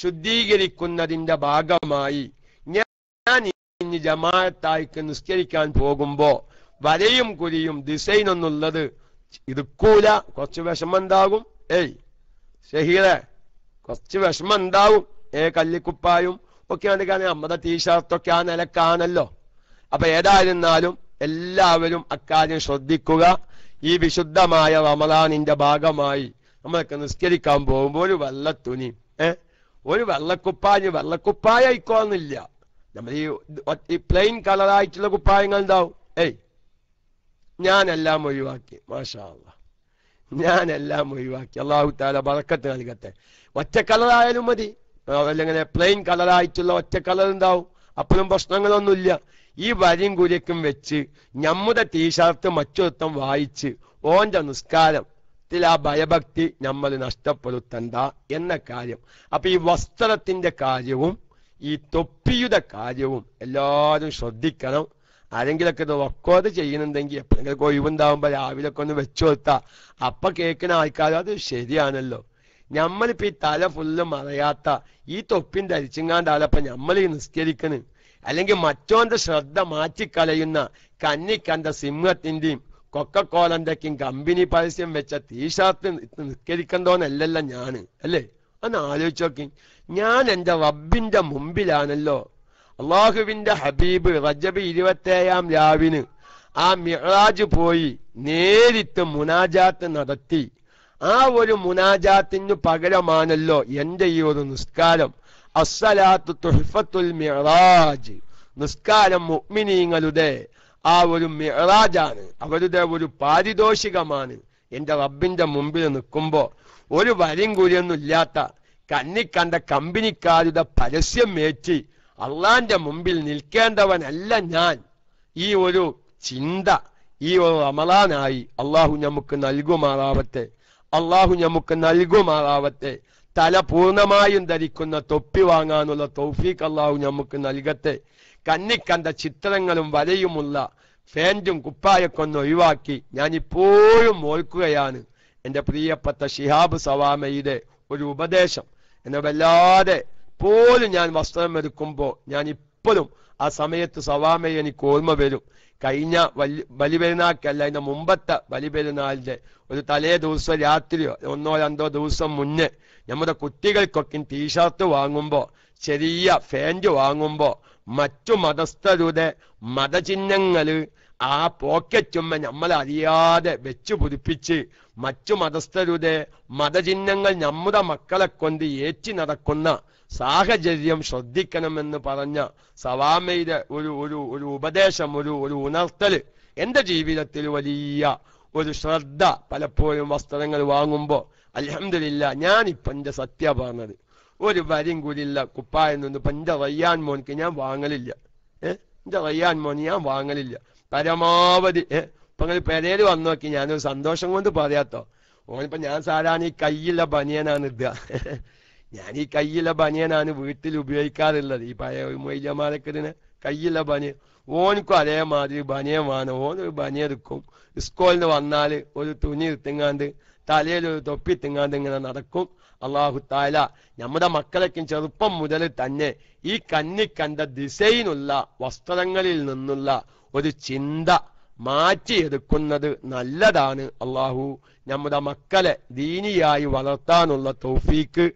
ശുദ്ധീകരിക്കുന്നതിന്റെ ഭാഗമായി ഞാൻ ഇനി ജമാഅത്തായിക്ക് നിസ്കരിക്കാൻ പോകുമ്പോ വരയും കുരിയും ഡിസൈൻ ഒന്നുള്ളത് ഇടുക്കൂല. കുറച്ച് വിഷമം ഉണ്ടാകും. ഷഹീറെ കുറച്ച് വിഷമം ഉണ്ടാവും. കല്ലിക്കുപ്പായും ഒക്കെ ആണ്, നമ്മുടെ ടീഷർട്ടൊക്കെ ആ നിലക്കാണല്ലോ. അപ്പൊ ഏതായിരുന്നാലും എല്ലാവരും അക്കാര്യം ശ്രദ്ധിക്കുക. ഈ വിശുദ്ധമായ റമളാനിന്റെ ഭാഗമായി നമ്മളൊക്കെ നിസ്കരിക്കാൻ പോകുമ്പോൾ ഒരു വെള്ളത്തുണി, ഒരു വെള്ളക്കുപ്പായ ആയിക്കോന്നില്ല. നമ്മൾ ഈ പ്ലെയിൻ കളറായിട്ടുള്ള കുപ്പായങ്ങൾ ഉണ്ടാവും. ഞാനെല്ലാം ഒഴിവാക്കി, മാഷാ അല്ലാഹ്, ഞാനെല്ലാം ഒഴിവാക്കി. അല്ലാഹു തആല ബറക്കത്ത് നൽകട്ടെ. ഒറ്റ കളറായാലും മതി, അല്ലെങ്കിൽ പ്ലെയിൻ കളറായിട്ടുള്ള ഒറ്റ കളർ ഉണ്ടാവും, അപ്പോഴും പ്രശ്നങ്ങളൊന്നുമില്ല. ഈ വരിയും കുരിക്കും വെച്ച് നമ്മുടെ ടീഷർട്ട് മറ്റൊരുത്തം വായിച്ച് ഓന്റെ നിസ്കാരത്തിൽ ആ ഭയഭക്തി നമ്മൾ നഷ്ടപ്പെടുത്തണ്ട എന്ന കാര്യം. അപ്പൊ ഈ വസ്ത്രത്തിന്റെ കാര്യവും ഈ തൊപ്പിയുടെ കാര്യവും എല്ലാവരും ശ്രദ്ധിക്കണം. ആരെങ്കിലൊക്കെ ഇത് റെക്കോർഡ് ചെയ്യുന്നുണ്ടെങ്കിൽ എപ്പോഴെങ്കിലും ഒഴിവുണ്ടാവുമ്പോ രാവിലൊക്കെ ഒന്ന് വെച്ചു കൊടുത്താ അപ്പൊ കേൾക്കുന്ന ആൾക്കാർ അത് ശരിയാണല്ലോ. നമ്മളിപ്പോ ഈ തല ഫുള്ള് മറയാത്ത ഈ തൊപ്പിൻ ധരിച്ചിങ്ങാണ്ടാലപ്പോ നമ്മൾ ഈ നിസ്കരിക്കണ്, അല്ലെങ്കിൽ മറ്റോന്റെ ശ്രദ്ധ മാറ്റിക്കളയുന്ന കന്നിക്കണ്ട സിംഹത്തിന്റെയും കൊക്കക്കോലന്റെയും കമ്പനി പരസ്യം വെച്ച ടീഷർട്ട് നിസ്കരിക്കണ്ടോന്നല്ലല്ലോ ഞാന്, അല്ലേ? ഒന്ന് ആലോചിച്ച് നോക്കി. ഞാൻ എന്റെ റബ്ബിന്റെ മുമ്പിലാണല്ലോ. അള്ളാഹുവിന്റെ ഹബീബ് റജബ് 27-ാം രാവിന് ആ മിഅ്റാജ് പോയി നേരിട്ട് മുനാജാത്ത് നടത്തി. ആ ഒരു മുനാജാത്തിന് പകരമാണല്ലോ എന്റെ ഈ ഒരു നിസ്കാരം. അസ്സലാത്തു തുഹ്ഫത്തുൽ മിഅ്റാജ്, നിസ്കാരം മുഅ്മിനീങ്ങളുടെ ആ ഒരു മിഅ്റാജാണ്, അവരുടെ ഒരു പാരിതോഷികമാണ്. എന്റെ റബ്ബിന്റെ മുമ്പിൽ നിൽക്കുമ്പോ ഒരു വരിയും കുരിയൊന്നും ഇല്ലാത്ത കന്നിക്കണ്ട കമ്പനിക്കാരുടെ പരസ്യം ഏറ്റി അള്ളാന്റെ മുമ്പിൽ നിൽക്കേണ്ടവനല്ല ഞാൻ. ഈ ഒരു ചിന്ത ഈ ഒരു റമളാനായി അള്ളാഹു നമുക്ക് നൽകുമാറാവട്ടെ. അള്ളാഹു നമുക്ക് നൽകുമാറാവട്ടെ. തല പൂർണ്ണമായും ധരിക്കുന്ന തൊപ്പി വാങ്ങാനുള്ള തൗഫീഖ് അള്ളാഹു നമുക്ക് നൽകട്ടെ. കണ്ണിക്കണ്ട ചിത്രങ്ങളും വരയുമുള്ള ഫാന്റും കുപ്പായൊക്കെ ഒന്ന് ഒഴിവാക്കി ഞാൻ ഇപ്പോഴും ഓർക്കുകയാണ് എൻ്റെ പ്രിയപ്പെട്ട ശിഹാബ് സവാമയുടെ ഒരു ഉപദേശം. എന്നെ വല്ലാതെ പോലും ഞാൻ വസ്ത്രം എടുക്കുമ്പോൾ ഞാൻ ഇപ്പോഴും ആ സമയത്ത് സവാമയെ എനിക്ക് ഓർമ്മ വരും. കഴിഞ്ഞ ബലിപെരുന്നാൾക്കല്ല, അതിന്റെ മുമ്പത്തെ ബലിപെരുന്നാളിന്റെ ഒരു തലേ ദിവസം രാത്രിയോ 1-2 ദിവസം മുന്നേ നമ്മുടെ കുട്ടികൾക്കൊക്കെ ടീഷർട്ട് വാങ്ങുമ്പോ, ചെറിയ ഫാന്റ് വാങ്ങുമ്പോ മറ്റു മതസ്ഥരുടെ മതചിഹ്നങ്ങള് ആ പോക്കറ്റുമ്മ നമ്മളറിയാതെ വെച്ചു പിടിപ്പിച്ച് മറ്റു മതസ്ഥരുടെ മതചിഹ്നങ്ങൾ നമ്മുടെ മക്കളെ കൊണ്ട് ഏറ്റി നടക്കുന്ന സാഹചര്യം ശ്രദ്ധിക്കണമെന്ന് പറഞ്ഞ സവാമയുടെ ഒരു ഉപദേശം, ഒരു ഉണർത്തല് എന്റെ ജീവിതത്തിൽ വലിയ ഒരു ശ്രദ്ധ. പലപ്പോഴും വസ്ത്രങ്ങൾ വാങ്ങുമ്പോ അൽഹംദുലില്ലാ ഞാനിപ്പൊ എന്റെ സത്യ പറഞ്ഞത് ഒരു വരിയും കൂടിയില്ല കുപ്പായം നിന്ന് ഇപ്പൊ എന്റെ റയ്യാൻ മോൻക്ക് ഞാൻ വാങ്ങലില്ല. എന്റെ റയ്യാൻ മോൻ ഞാൻ വാങ്ങലില്ല. പരമാവധി ഇപ്പൊ നിങ്ങൾ പെരേല് വന്നു നോക്കി, ഞാനൊരു സന്തോഷം കൊണ്ട് പറയാത്തോ. ഓനിപ്പോ ഞാൻ സാധാരണ ഈ കയ്യിലുള്ള ബനിയനാണ് ഇടുക. ഞാൻ ഈ കയ്യിലുള്ള ബനിയനാണ് വീട്ടിൽ ഉപയോഗിക്കാറുള്ളത്. ഈ പഴയ മൊയ്യമാരൊക്കെ ഇതിന് കയ്യിലുള്ള ബനിയൻ. ഓനിക്കും അതേമാതിരി ബനിയൻ വേണം. ഓനൊരു ബനിയൻ എടുക്കും. സ്കൂളിൽ നിന്ന് വന്നാൽ ഒരു തുണി ഇത്തിങ്ങാണ്ട് തലയിൽ ഒരു തൊപ്പി തിങ്ങാണ്ട് ഇങ്ങനെ നടക്കും. അള്ളാഹു തആല നമ്മുടെ മക്കളൊക്കെ ചെറുപ്പം മുതൽ തന്നെ ഈ കണ്ണിക്കണ്ട ദിശയിലുള്ള വസ്ത്രങ്ങളിൽ നിന്നുള്ള ഒരു ചിന്ത മാറ്റിയെടുക്കുന്നത് നല്ലതാണ്. അള്ളാഹു നമ്മുടെ മക്കളെ ദീനിയായി വളർത്താനുള്ള തൗഫീക്ക്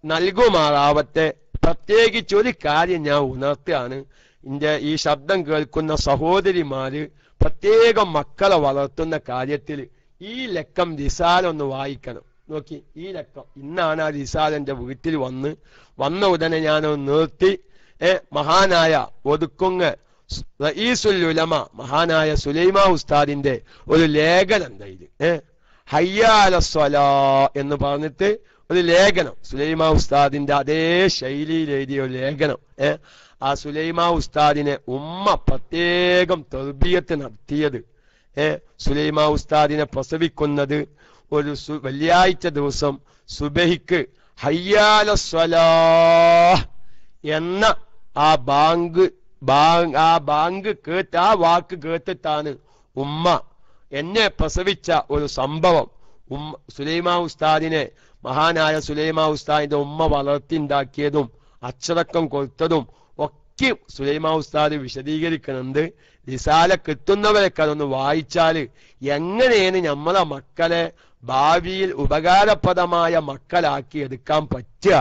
നൽകുമാറാവട്ടെ. പ്രത്യേകിച്ച് ഒരു കാര്യം ഞാൻ ഉണർത്തുകയാണ്. എന്റെ ഈ ശബ്ദം കേൾക്കുന്ന സഹോദരിമാര് പ്രത്യേകം മക്കളെ വളർത്തുന്ന കാര്യത്തിൽ ഈ ലക്കം റിസാലൊന്ന് വായിക്കണം. നോക്കി, ഈ ലക്കം ഇന്നാണ് ആ റിസാൽ എന്റെ വീട്ടിൽ വന്ന ഉടനെ ഞാനൊന്ന് നിർത്തി. മഹാനായ ഒതുക്കുങ്ങ് റഈസുൽ ഉലമ മഹാനായ സുലൈമാ ഉസ്താദിന്റെ ഒരു ലേഖനം ഉണ്ടായില്, ഹയ്യാ അലസ്സലാ എന്ന് പറഞ്ഞിട്ട് ഒരു ലേഖനം, സുലൈമാ ഉസ്താദിന്റെ അതേ ശൈലിയിൽ എഴുതിയ ഒരു ലേഖനം. ആ സുലൈമാ ഉസ്താദിനെ ഉമ്മ പ്രത്യേകം തർബിയത്ത് നടത്തിയത്. സുലൈമാ ഉസ്താദിനെ പ്രസവിക്കുന്നത് ഒരു വെള്ളിയാഴ്ച ദിവസം സുബഹിക്ക് ഹയ്യാ അലസ്സലാഹ് എന്ന ആ ബാങ്ക് കേട്ട് ആ വാക്ക് കേട്ടിട്ടാണ് ഉമ്മ എന്നെ പ്രസവിച്ച ഒരു സംഭവം. സുലൈമാ ഉസ്താദിനെ മഹാനായ സുലൈമാ ഉസ്താദിന്റെ ഉമ്മ വളർത്തിണ്ടാക്കിയതും അച്ചടക്കം കൊടുത്തതും ഒക്കെ സുലൈമാ ഉസ്താദ് വിശദീകരിക്കുന്നുണ്ട്. റിസാല കിട്ടുന്നവരൊക്കെ അതൊന്ന് വായിച്ചാല് എങ്ങനെയാണ് നമ്മളെ മക്കളെ ഭാവിയിൽ ഉപകാരപ്രദമായ മക്കളാക്കി എടുക്കാൻ പറ്റുക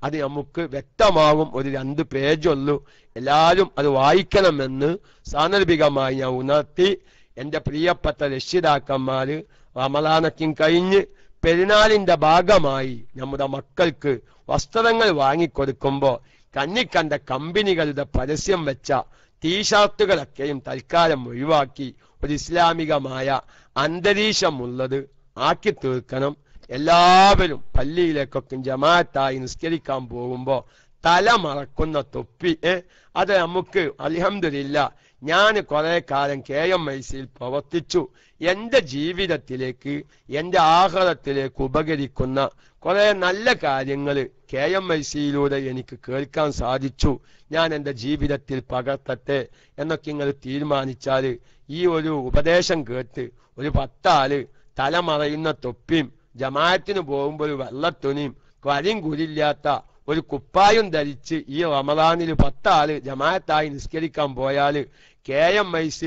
അത് നമുക്ക് വ്യക്തമാകും. ഒരു 2 പേജുള്ളൂ. എല്ലാവരും അത് വായിക്കണമെന്ന് സാന്ദർഭികമായി ഞാൻ ഉണർത്തി. എന്റെ പ്രിയപ്പെട്ട രക്ഷിതാക്കന്മാര് റമളാനൊക്കെ കഴിഞ്ഞ് പെരുന്നാളിന്റെ ഭാഗമായി നമ്മുടെ മക്കൾക്ക് വസ്ത്രങ്ങൾ വാങ്ങിക്കൊടുക്കുമ്പോ കണ്ണിക്കണ്ട കമ്പനികളുടെ പരസ്യം വെച്ച ടീഷർട്ടുകളൊക്കെയും തൽക്കാലം ഒഴിവാക്കി ഒരു ഇസ്ലാമികമായ അന്തരീക്ഷമുള്ളത് ആക്കി തീർക്കണം. എല്ലാവരും പള്ളിയിലേക്കൊക്കെ ജമാഅത്തായി നിസ്കരിക്കാൻ പോകുമ്പോ തല മറക്കുന്ന തൊപ്പി അത് നമുക്ക് അൽഹംദുലില്ലാ ഞാൻ കുറെ കാലം KMIC പ്രവർത്തിച്ചു. എന്റെ ജീവിതത്തിലേക്ക് എന്റെ ആഖിറത്തിലേക്ക് ഉപകരിക്കുന്ന കുറെ നല്ല കാര്യങ്ങൾ KMIC എനിക്ക് കേൾക്കാൻ സാധിച്ചു. ഞാൻ എന്റെ ജീവിതത്തിൽ പകർത്തട്ടെ എന്നൊക്കെ നിങ്ങൾ തീരുമാനിച്ചാല് ഈ ഒരു ഉപദേശം കേട്ട് ഒരു 10 ആള് തലമറയുന്ന തൊപ്പിയും ജമാഅത്തിന് പോകുമ്പോൾ ഒരു വെള്ളത്തുണിയും വരിയും കുരില്ലാത്ത ഒരു കുപ്പായും ധരിച്ച് ഈ റമളാനിൽ 10 ആള് ജമാഅത്തായി നിസ്കരിക്കാൻ പോയാല് KMIC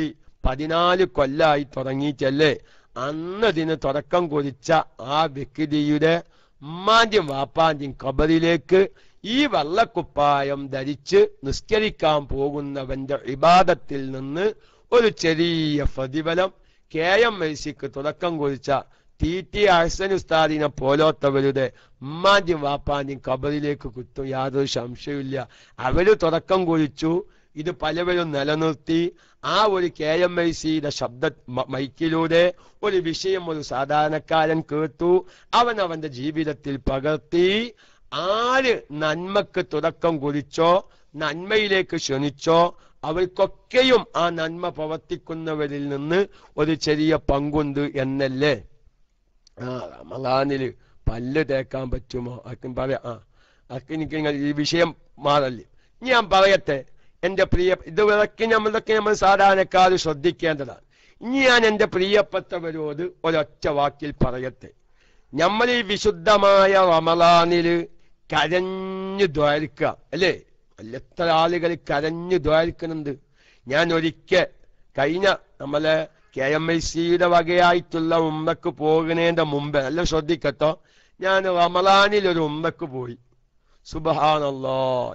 14 കൊല്ലായി തുടങ്ങിയിട്ടല്ലേ അന്നതിന് തുടക്കം കുറിച്ച ആ വ്യക്തിയുടെ ഉമ്മാന്റെയും വാപ്പാന്റെയും ഖബറിലേക്ക് ഈ വെള്ളക്കുപ്പായം ധരിച്ച് നിസ്കരിക്കാൻ പോകുന്നവന്റെ ഇബാദത്തിൽ നിന്ന് ഒരു ചെറിയ പ്രതിഫലം KMICക്ക് തുടക്കം കുറിച്ച TT അഹ്സൻ ഉസ്താദിനെ പോലോത്തവരുടെ ഉമ്മാന്റെയും വാപ്പാന്റെയും ഖബറിലേക്ക് കുത്തും. യാതൊരു സംശയമില്ല. അവര് തുടക്കം കുറിച്ചു. ഇത് പലവരും നിലനിർത്തി. ആ ഒരു KMICയുടെ ശബ്ദ മൈക്കിലൂടെ ഒരു വിഷയം ഒരു സാധാരണക്കാരൻ കേട്ടു. അവൻ അവന്റെ ജീവിതത്തിൽ പകർത്തി. ആര് നന്മക്ക് തുടക്കം കുറിച്ചോ നന്മയിലേക്ക് ക്ഷണിച്ചോ അവർക്കൊക്കെയും ആ നന്മ പ്രവർത്തിക്കുന്നവരിൽ നിന്ന് ഒരു ചെറിയ പങ്കുണ്ട് എന്നല്ലേ. റമളാനില് പല്ല് തേക്കാൻ പറ്റുമോ? ആർക്കും പറയാം. ആർക്കും എനിക്ക് ഈ വിഷയം മാറല്ലേ. ഞാൻ പറയട്ടെ എന്റെ പ്രിയ, ഇതൊക്കെ നമ്മൾ സാധാരണക്കാർ ശ്രദ്ധിക്കേണ്ടതാണ്. ഇനി ഞാൻ എന്റെ പ്രിയപ്പെട്ടവരോട് ഒരൊറ്റ വാക്കിൽ പറയട്ടെ. നമ്മൾ ഈ വിശുദ്ധമായ റമളാനില് കരഞ്ഞു ദ്വാരിക്കുക അല്ലേ? എത്ര ആളുകൾ കരഞ്ഞു ദ്വാരിക്കുന്നുണ്ട്. ഞാൻ ഒരിക്കൽ കഴിഞ്ഞ നമ്മളെ KMICയുടെ വകയായിട്ടുള്ള ഉമ്മക്ക് പോകുന്നതിന്റെ മുമ്പ് നല്ല ശ്രദ്ധിക്കട്ടോ, ഞാൻ റമളാനിൽ ഒരു ഉമ്മക്ക് പോയി. സുബ്ഹാനല്ലാഹ്,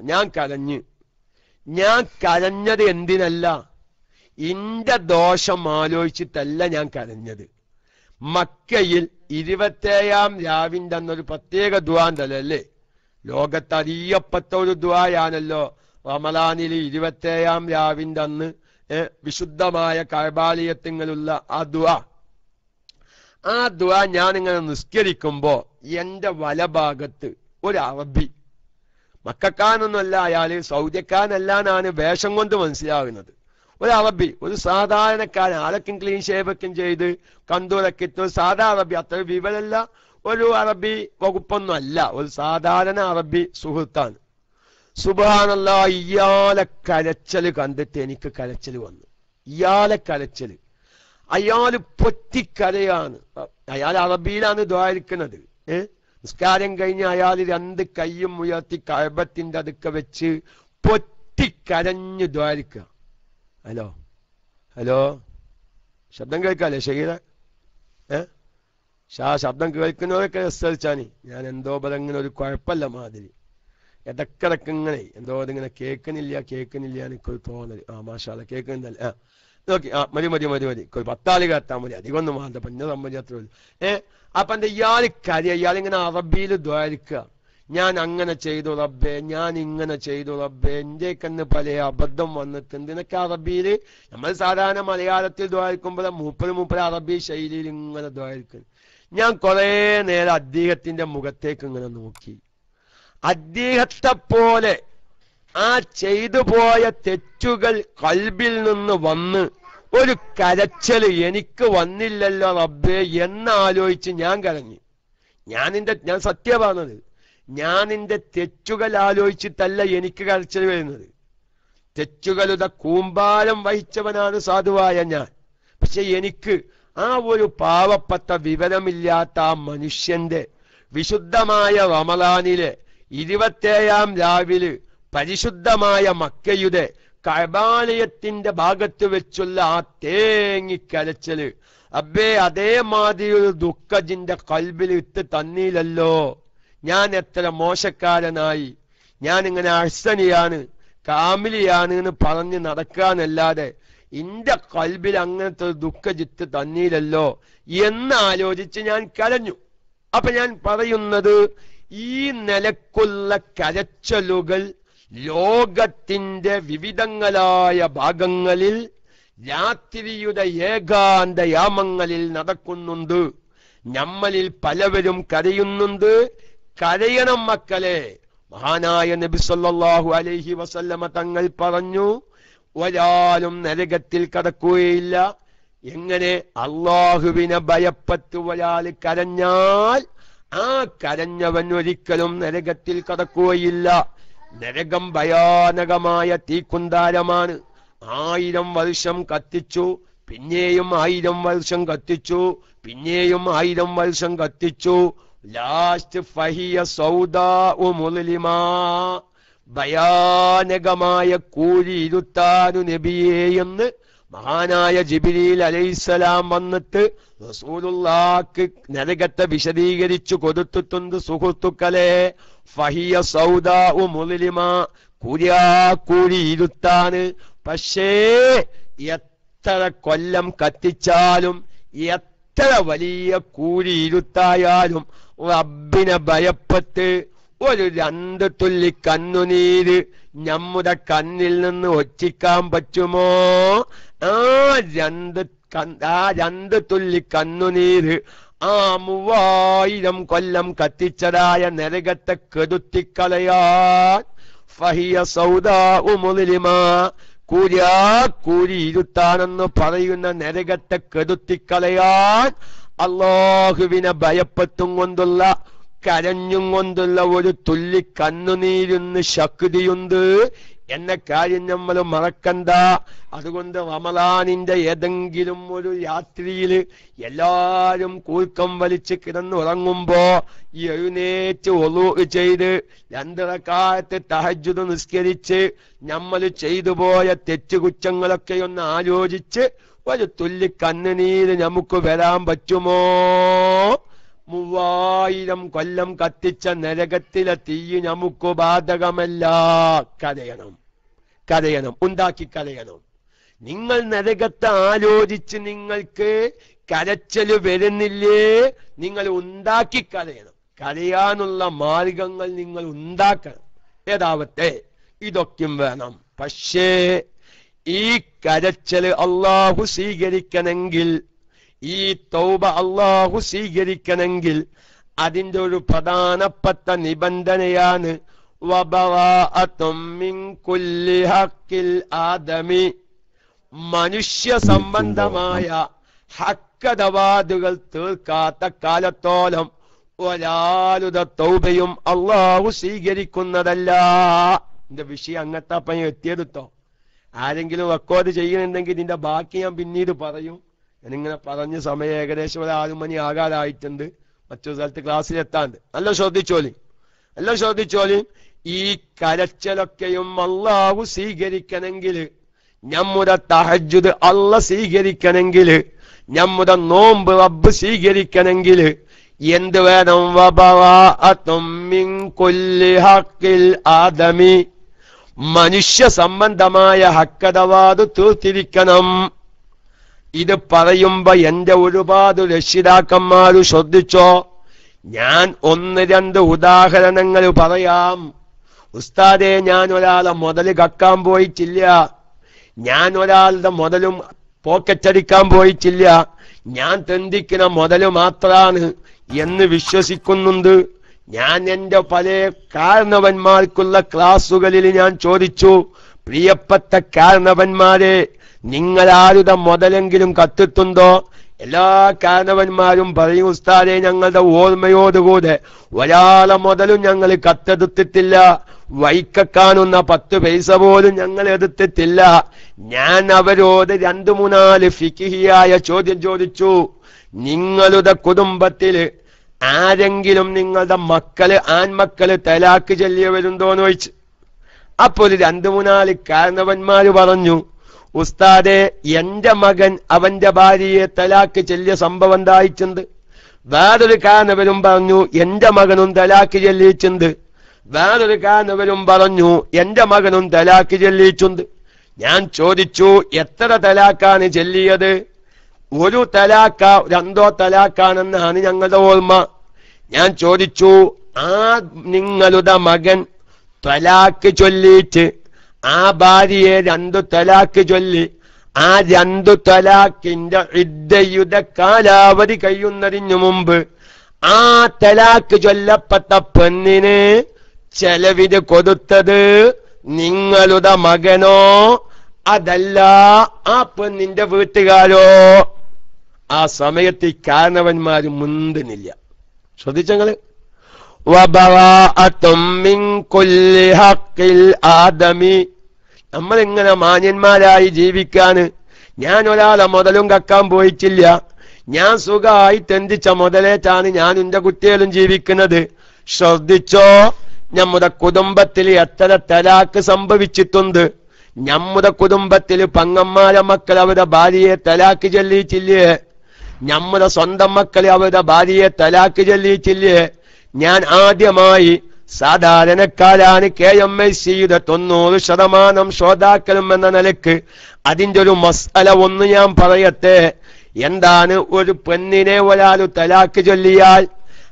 ഞാൻ കരഞ്ഞത് എന്തിനല്ല, ഇന്റെ ദോഷം ആലോചിച്ചിട്ടല്ല ഞാൻ കരഞ്ഞത്. മക്കയിൽ 27-ാം രാവിന്റെ അന്നൊരു പ്രത്യേക ദുആണ്ടല്ലേ, ലോകത്തറിയപ്പെട്ട ഒരു ദുആയാണല്ലോ റമളാനിൽ 27-ാം രാവിന്റെ അന്ന് വിശുദ്ധമായ കഅബാലയത്തിലുള്ള ആ ദുആ ഞാനിങ്ങനെ നിസ്കരിക്കുമ്പോ എന്റെ വലഭാഗത്ത് ഒരു അറബി, മക്കക്കാനൊന്നുമല്ല, അയാള് സൗദിക്കാനല്ലാന്നാണ് വേഷം കൊണ്ട് മനസ്സിലാകുന്നത്. ഒരു അറബി, ഒരു സാധാരണക്കാരൻ, ആളൊക്കെ ക്ലീൻ ഷേവൊക്കെ ചെയ്ത് കന്തൂരൊക്കെ ഇട്ട് സാധാ അറബി, അത്ര വിവരമല്ല, ഒരു അറബി വകുപ്പൊന്നും അല്ല, ഒരു സാധാരണ അറബി സുഹൃത്താണ്. സുബ്ഹാനല്ലാഹ്, ഇയാളെ കരച്ചല് കണ്ടിട്ട് എനിക്ക് കരച്ചൽ വന്നു. ഇയാളെ കരച്ചല്, അയാള് പൊറ്റിക്കരയാണ്. അയാൾ അറബിയിലാണ് ദ്വാരിക്കുന്നത്. നിസ്കാരം കഴിഞ്ഞ് അയാൾ 2 കൈയും ഉയർത്തി കഅബത്തിന്റെ അടുക്ക വെച്ച് പൊറ്റിക്കരഞ്ഞ് ദ്വാരിക്കുക. ഹലോ ശബ്ദം കേൾക്കാല്ലേ ഷഹീദ? ശബ്ദം കേൾക്കുന്നവരൊക്കെ വിസ്തരിച്ചാണ്. ഞാൻ എന്തോ ഇങ്ങനെ ഒരു കുഴപ്പമില്ല മാതിരി ഇടക്കിടക്ക് ഇങ്ങനെ എന്തോ അതിങ്ങനെ കേൾക്കുന്നില്ല എനിക്കൊരു തോന്നല്. മാഷാ അല്ലാഹ് കേൾക്കുന്നില്ല. നോക്കി മതി 10 ആള് കേട്ടാൽ മതി, അധികമൊന്നും വേണ്ട, പിന്നെ സംബന്ധിച്ചത്രേ. അപ്പൊ എന്താ ഇയാളിങ്ങനെ അറബിയിൽ ദ്വാരിക്കുക. ഞാൻ അങ്ങനെ ചെയ്തു റബ്ബേ, ഞാൻ ഇങ്ങനെ ചെയ്തു റബ്ബേ, എന്റെ കണ്ണ് പല അബദ്ധം വന്നിട്ടുണ്ട്. ഇതിനൊക്കെ അറബിയിൽ, നമ്മൾ സാധാരണ മലയാളത്തിൽ ദ്വാരിക്കുമ്പോൾ മൂപ്പര് അറബി ശൈലിയിൽ ഇങ്ങനെ ദ്വാരിക്കും. ഞാൻ കുറെ നേരം അദ്ദേഹത്തിന്റെ മുഖത്തേക്ക് ഇങ്ങനെ നോക്കി. അദ്ദേഹത്തെ പോലെ ആ ചെയ്തു പോയ തെറ്റുകൾ കൽബിൽ നിന്ന് വന്ന് ഒരു കരച്ചല് എനിക്ക് വന്നില്ലല്ലോ റബ്ബേ എന്നാലോചിച്ച് ഞാൻ കരഞ്ഞു. ഞാൻ സത്യ പറഞ്ഞത്, ഞാൻ എന്റെ തെറ്റുകൾ ആലോചിച്ചിട്ടല്ല എനിക്ക് കരച്ചൽ വരുന്നത്. തെറ്റുകളുടെ കൂമ്പാരം വഹിച്ചവനാണ് സാധുവായ ഞാൻ. പക്ഷെ എനിക്ക് ആ ഒരു പാവപ്പെട്ട വിവരമില്ലാത്ത ആ മനുഷ്യന്റെ വിശുദ്ധമായ റമളാനിലെ 27-ാം രാവില് പരിശുദ്ധമായ മക്കയുടെ കഅബാലയത്തിന്റെ ഭാഗത്ത് വെച്ചുള്ള ആ തേങ്ങിക്കരച്ചല്, അബ്ബേ അതേമാതിരി ഒരു ദുഃഖജിന്റെ കൽബിൽ ഇട്ട് തന്നില്ലല്ലോ. ഞാൻ എത്ര മോശക്കാരനായി, ഞാനിങ്ങനെ അഹ്സനിയാണ് കാമിലിയാണ് എന്ന് പറഞ്ഞ് നടക്കാനല്ലാതെ ഇന്റെ കൽബിൽ അങ്ങനത്തെ ഒരു ദുഃഖജിത്ത് തന്നില്ലല്ലോ എന്നാലോചിച്ച് ഞാൻ കരഞ്ഞു. അപ്പൊ ഞാൻ പറയുന്നത്, ഈ നിലക്കുള്ള കരച്ചലുകൾ ലോകത്തിന്റെ വിവിധങ്ങളായ ഭാഗങ്ങളിൽ രാത്രിയുടെ ഏകാന്ത യാമങ്ങളിൽ നടക്കുന്നുണ്ട്. നമ്മളിൽ പലവരും കരയുന്നുണ്ട്. കരയണം മക്കളെ. മഹാനായ നബി സല്ലല്ലാഹു അലൈഹി വസല്ലമ തങ്ങൾ പറഞ്ഞു, ഒരാളും നരകത്തിൽ കടക്കുകയില്ല. എങ്ങനെ? അള്ളാഹുവിനെ ഭയപ്പെട്ട് ഒരാൾ കരഞ്ഞാൽ ആ കരഞ്ഞവൻ ഒരിക്കലും നരകത്തിൽ കടക്കുകയില്ല. നരകം ഭയാനകമായ തീക്കുന്താരമാണ്. 1000 വർഷം കത്തിച്ചു, പിന്നെയും 1000 വർഷം കത്തിച്ചു, പിന്നെയും 1000 വർഷം കത്തിച്ചു. ലാസ്റ്റ് ഫഹിയ സൗദാഉ മുളിലിമാ, ഭയാനകമായ കൂലി ഇരുത്താനു നബിയേ എന്ന് മഹാനായ ജിബ്രീൽ അലൈഹിസ്സലാം വന്നിട്ട് റസൂലുള്ളാഹിക്ക് നരകത്തെ വിശദീകരിച്ചു കൊടുത്തിട്ടുണ്ട്. സുഹൃത്തുക്കളെ, ഫഹിയ സൗദാഉ മുളിലിമാ, കൂലി ഇരുത്താണ്. പക്ഷേ എത്ര കൊല്ലം കത്തിച്ചാലും എത്ര വലിയ കൂലി ഇരുത്തായാലും റബ്ബിനെ ഭയപ്പെട്ട് ഒരു 2 തുള്ളി കണ്ണുനീര് നമ്മുടെ കണ്ണിൽ നിന്ന് ഒറ്റിക്കാൻ പറ്റുമോ? ആ 2 തുള്ളി കണ്ണുനീര് ആ 3000 കൊല്ലം കത്തിച്ചതായ നരകത്തെ കെടുത്തിക്കളയാൻ ഫഹിയ സൗദാഉ മുളിലിമാ, കൂരി ഇരുത്താനെന്ന് പറയുന്ന നരകത്തെ കെടുത്തിക്കളയാൻ അല്ലാഹുവിനെ ഭയപ്പെട്ടും കൊണ്ടുള്ള കരഞ്ഞും കൊണ്ടുള്ള ഒരു തുള്ളി കണ്ണുനീരിന് ശക്തിയുണ്ട് എന്ന കാര്യം നമ്മൾ മറക്കണ്ട. അതുകൊണ്ട് റമളാനിന്റെ ഏതെങ്കിലും ഒരു രാത്രിയിൽ എല്ലാരും കൂർക്കം വലിച്ച് കിടന്നുറങ്ങുമ്പോ എഴുന്നേറ്റ് ഒളൂ ചെയ്ത് 2 റക്അത്ത് തഹജ്ജുദ് നിസ്കരിച്ച് നമ്മൾ ചെയ്തു പോയ തെറ്റുകുറ്റങ്ങളൊക്കെ ഒന്ന് ആലോചിച്ച് ഒരു തുള്ളി കണ്ണുനീര് നമുക്ക് വരാൻ പറ്റുമോ? 3000 കൊല്ലം കത്തിച്ച നരകത്തിലെ തീ നമുക്ക് ബാധകമല്ല. കരയണം, ഉണ്ടാക്കി കരയണം. നിങ്ങൾ നരകത്തെ ആലോചിച്ച് നിങ്ങൾക്ക് കരച്ചല് വരുന്നില്ലേ? നിങ്ങൾ ഉണ്ടാക്കി കരയണം. കരയാനുള്ള മാർഗങ്ങൾ നിങ്ങൾ ഉണ്ടാക്കണം. ഏതാവട്ടെ ഇതൊക്കെയും വേണം. പക്ഷേ ഈ കരച്ചല് അള്ളാഹു സ്വീകരിക്കണമെങ്കിൽ, ഈ തൗബ അള്ളാഹു സ്വീകരിക്കണമെങ്കിൽ അതിന്റെ ഒരു പ്രധാനപ്പെട്ട നിബന്ധനയാണ് വബറാഅത്തും മിൻ കുല്ലി ഹഖിൽ ആദമി, മനുഷ്യ സംബന്ധമായ ഹക്കദവാദുകൾ തീർക്കാത്ത കാലത്തോളം ഒരാളുടെ തൗബയും അള്ളാഹു സ്വീകരിക്കുന്നതല്ല. എന്റെ വിഷയം അങ്ങത്തപ്പം എത്തിയെടുത്തോ. ആരെങ്കിലും റെക്കോർഡ് ചെയ്യുന്നുണ്ടെങ്കിൽ ഇതിന്റെ ബാക്കി ഞാൻ പിന്നീട് പറയും. ഞാനിങ്ങനെ പറഞ്ഞ സമയം ഏകദേശം ഒരു 6 മണി ആകാറായിട്ടുണ്ട്. മറ്റൊരു സ്ഥലത്ത് ക്ലാസ്സിലെത്താണ്ട്. നല്ല ശ്രദ്ധിച്ചോളി. ഈ കരച്ചലൊക്കെയും അള്ളാഹു സ്വീകരിക്കണമെങ്കിൽ, നമ്മുടെ തഹജ്ജുദ് അള്ളാഹ് സ്വീകരിക്കണമെങ്കിൽ, നമ്മുടെ നോമ്പ് റബ്ബ് സ്വീകരിക്കണമെങ്കിൽ എന്ത് വേണം? വബറാഅത്തും മിൻ കുല്ലി ഹഖിൽ ആദമി, മനുഷ്യ സംബന്ധമായ ഹക്കദവാദ് തീർത്തിരിക്കണം. ഇത് പറയുമ്പോ എന്റെ ഒരുപാട് രക്ഷിതാക്കന്മാര് ശ്രദ്ധിച്ചോ. ഞാൻ 1-2 ഉദാഹരണങ്ങൾ പറയാം. ഉസ്താദേ, ഞാൻ ഒരാളെ മുതല് കക്കാൻ പോയിട്ടില്ല, ഞാൻ ഒരാളുടെ മുതലും പോക്കറ്റടിക്കാൻ പോയിട്ടില്ല, ഞാൻ തെണ്ടിക്കുന്ന മുതല് മാത്രാണ് എന്ന് വിശ്വസിക്കുന്നുണ്ട്. ഞാൻ എന്റെ പല കാരണവന്മാർക്കുള്ള ക്ലാസുകളിൽ ഞാൻ ചോദിച്ചു, പ്രിയപ്പെട്ട കാരണവന്മാരെ, നിങ്ങളാരുടെ മുതലെങ്കിലും കത്തിട്ടുണ്ടോ? എല്ലാ കാരണവന്മാരും പറയും, ഉസ്താദേ, ഞങ്ങളുടെ ഓർമ്മയോടുകൂടെ ഒരാളെ മുതലും ഞങ്ങൾ കത്തെടുത്തിട്ടില്ല, വൈക്കാനുന്ന 10 പൈസ പോലും ഞങ്ങൾ എടുത്തിട്ടില്ല. ഞാൻ അവരോട് 2-3 ഫിഖിഹിയായ ചോദ്യം ചോദിച്ചു. നിങ്ങളുടെ കുടുംബത്തില് ആരെങ്കിലും നിങ്ങളുടെ ആൺമക്കള് തലാക്ക് ചൊല്ലിയവരുണ്ടോന്ന് ചോദിച്ചു. അപ്പോൾ 2-3 കാരണവന്മാര് പറഞ്ഞു, ഉസ്താദെ, എന്റെ മകൻ അവന്റെ ഭാര്യയെ തലാക്ക് ചൊല്ലിയ സംഭവം ഉണ്ടായിട്ടുണ്ട്. വേറൊരു കാരണവരും പറഞ്ഞു, എന്റെ മകനും തലാക്ക് ചൊല്ലിയിട്ടുണ്ട്. വേറൊരു കാരണവരും പറഞ്ഞു, എന്റെ മകനും തലാക്ക് ചൊല്ലിയിട്ടുണ്ട്. ഞാൻ ചോദിച്ചു, എത്ര തലാക്കാണ് ചൊല്ലിയത്? 1 തലാക്ക 2 തലാക്കാണെന്നാണ് ഞങ്ങളുടെ ഓർമ്മ. ഞാൻ ചോദിച്ചു, ആ നിങ്ങളുടെ മകൻ തലാക്ക് ചൊല്ലിയിട്ട് ആ ഭാര്യയെ 2 തലാക്ക് ചൊല്ലി, ആ 2 തലാക്കിന്റെ ഇദ്ദയുടെ കാലാവധി കഴിയുന്നതിനു മുമ്പ് ആ തലാക്ക് ചൊല്ലപ്പെട്ട പെണ്ണിന് ചെലവിന് കൊടുത്തത് നിങ്ങളുടെ മകനോ അതല്ല ആ പെണ്ണിന്റെ വീട്ടുകാരോ? ആ സമയത്ത് കാരണവന്മാര് മുണ്ടുന്നില്ല. ശ്രദ്ധിച്ചങ്ങള്. വബറാഅത്തും മിൻ കുല്ലി ഹഖിൽ ആദമി, നമ്മളിങ്ങനെ മാന്യന്മാരായി ജീവിക്കാന്. ഞാൻ ഒരാളെ മുതലും കക്കാൻ പോയിട്ടില്ല, ഞാൻ സുഖമായി തെണ്ടിച്ച മുതലേറ്റാണ് ഞാൻ എന്റെ കുട്ടികളും ജീവിക്കുന്നത്. ശ്രദ്ധിച്ചോ, നമ്മുടെ കുടുംബത്തിൽ എത്ര തലാക്ക് സംഭവിച്ചിട്ടുണ്ട്. നമ്മുടെ കുടുംബത്തിൽ പങ്ങന്മാരെ മക്കൾ അവരുടെ ഭാര്യയെ തലാക്ക് ചൊല്ലിയിട്ടില്ലേ? നമ്മുടെ സ്വന്തം മക്കളെ അവരുടെ ഭാര്യയെ തലാക്ക് ചൊല്ലിയിട്ടില്ലേ? ഞാൻ ആദ്യമായി, സാധാരണക്കാരാണ് KMICയുടെ 90% ശ്രോതാക്കളും എന്ന നിലക്ക് അതിന്റെ ഒരു മസ്അല ഒന്ന് ഞാൻ പറയട്ടെ. എന്താണ്? ഒരു പെണ്ണിനെ ഒരാൾ തലാക്ക് ചൊല്ലിയാൽ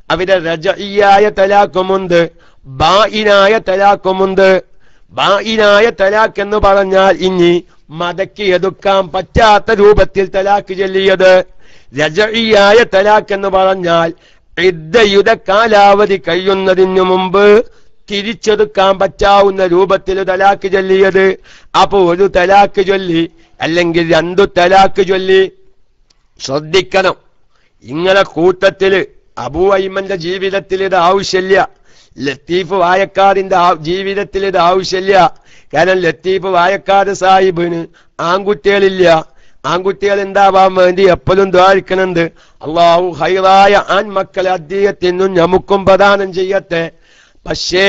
അവിടെ റജഇയായ തലാക്കുമുണ്ട്, ബാഇനായ തലാക്കുമുണ്ട്. ബാഇനായ തലാക്ക് എന്ന് പറഞ്ഞാൽ ഇനി മടക്കി എടുക്കാൻ പറ്റാത്ത രൂപത്തിൽ തലാക്ക് ചൊല്ലിയത്. റജഇയായ തലാക്ക് എന്ന് പറഞ്ഞാൽ ഇദ്ദയുടെ കാലാവധി കഴിയുന്നതിനു മുമ്പ് തിരിച്ചെടുക്കാൻ പറ്റാവുന്ന രൂപത്തിൽ തലാക്ക് ചൊല്ലിയത്. അപ്പൊ ഒരു തലാക്ക് ചൊല്ലി അല്ലെങ്കിൽ 2 തലാക്ക് ചൊല്ലി. ശ്രദ്ധിക്കണം, ഇങ്ങനെ കൂട്ടത്തില് അബൂ അയ്മന്റെ ജീവിതത്തിൽ ഇത് ആവശ്യമില്ല, ലത്തീഫ് വായക്കാടിന്റെ ജീവിതത്തിൽ ഇത് ആവശ്യമില്ല. കാരണം ലത്തീഫ് വായക്കാട് സാഹിബിന് ആൺകുട്ടികളില്ല. ആൺകുട്ടികൾ ഉണ്ടാവാൻ വേണ്ടി എപ്പോഴും ദ്വാരിക്കണുണ്ട്. അള്ളാഹു ഹൈറായ ആൺമക്കളെ അദ്ദേഹത്തിനും നമുക്കും പ്രദാനം ചെയ്യട്ടെ. പക്ഷേ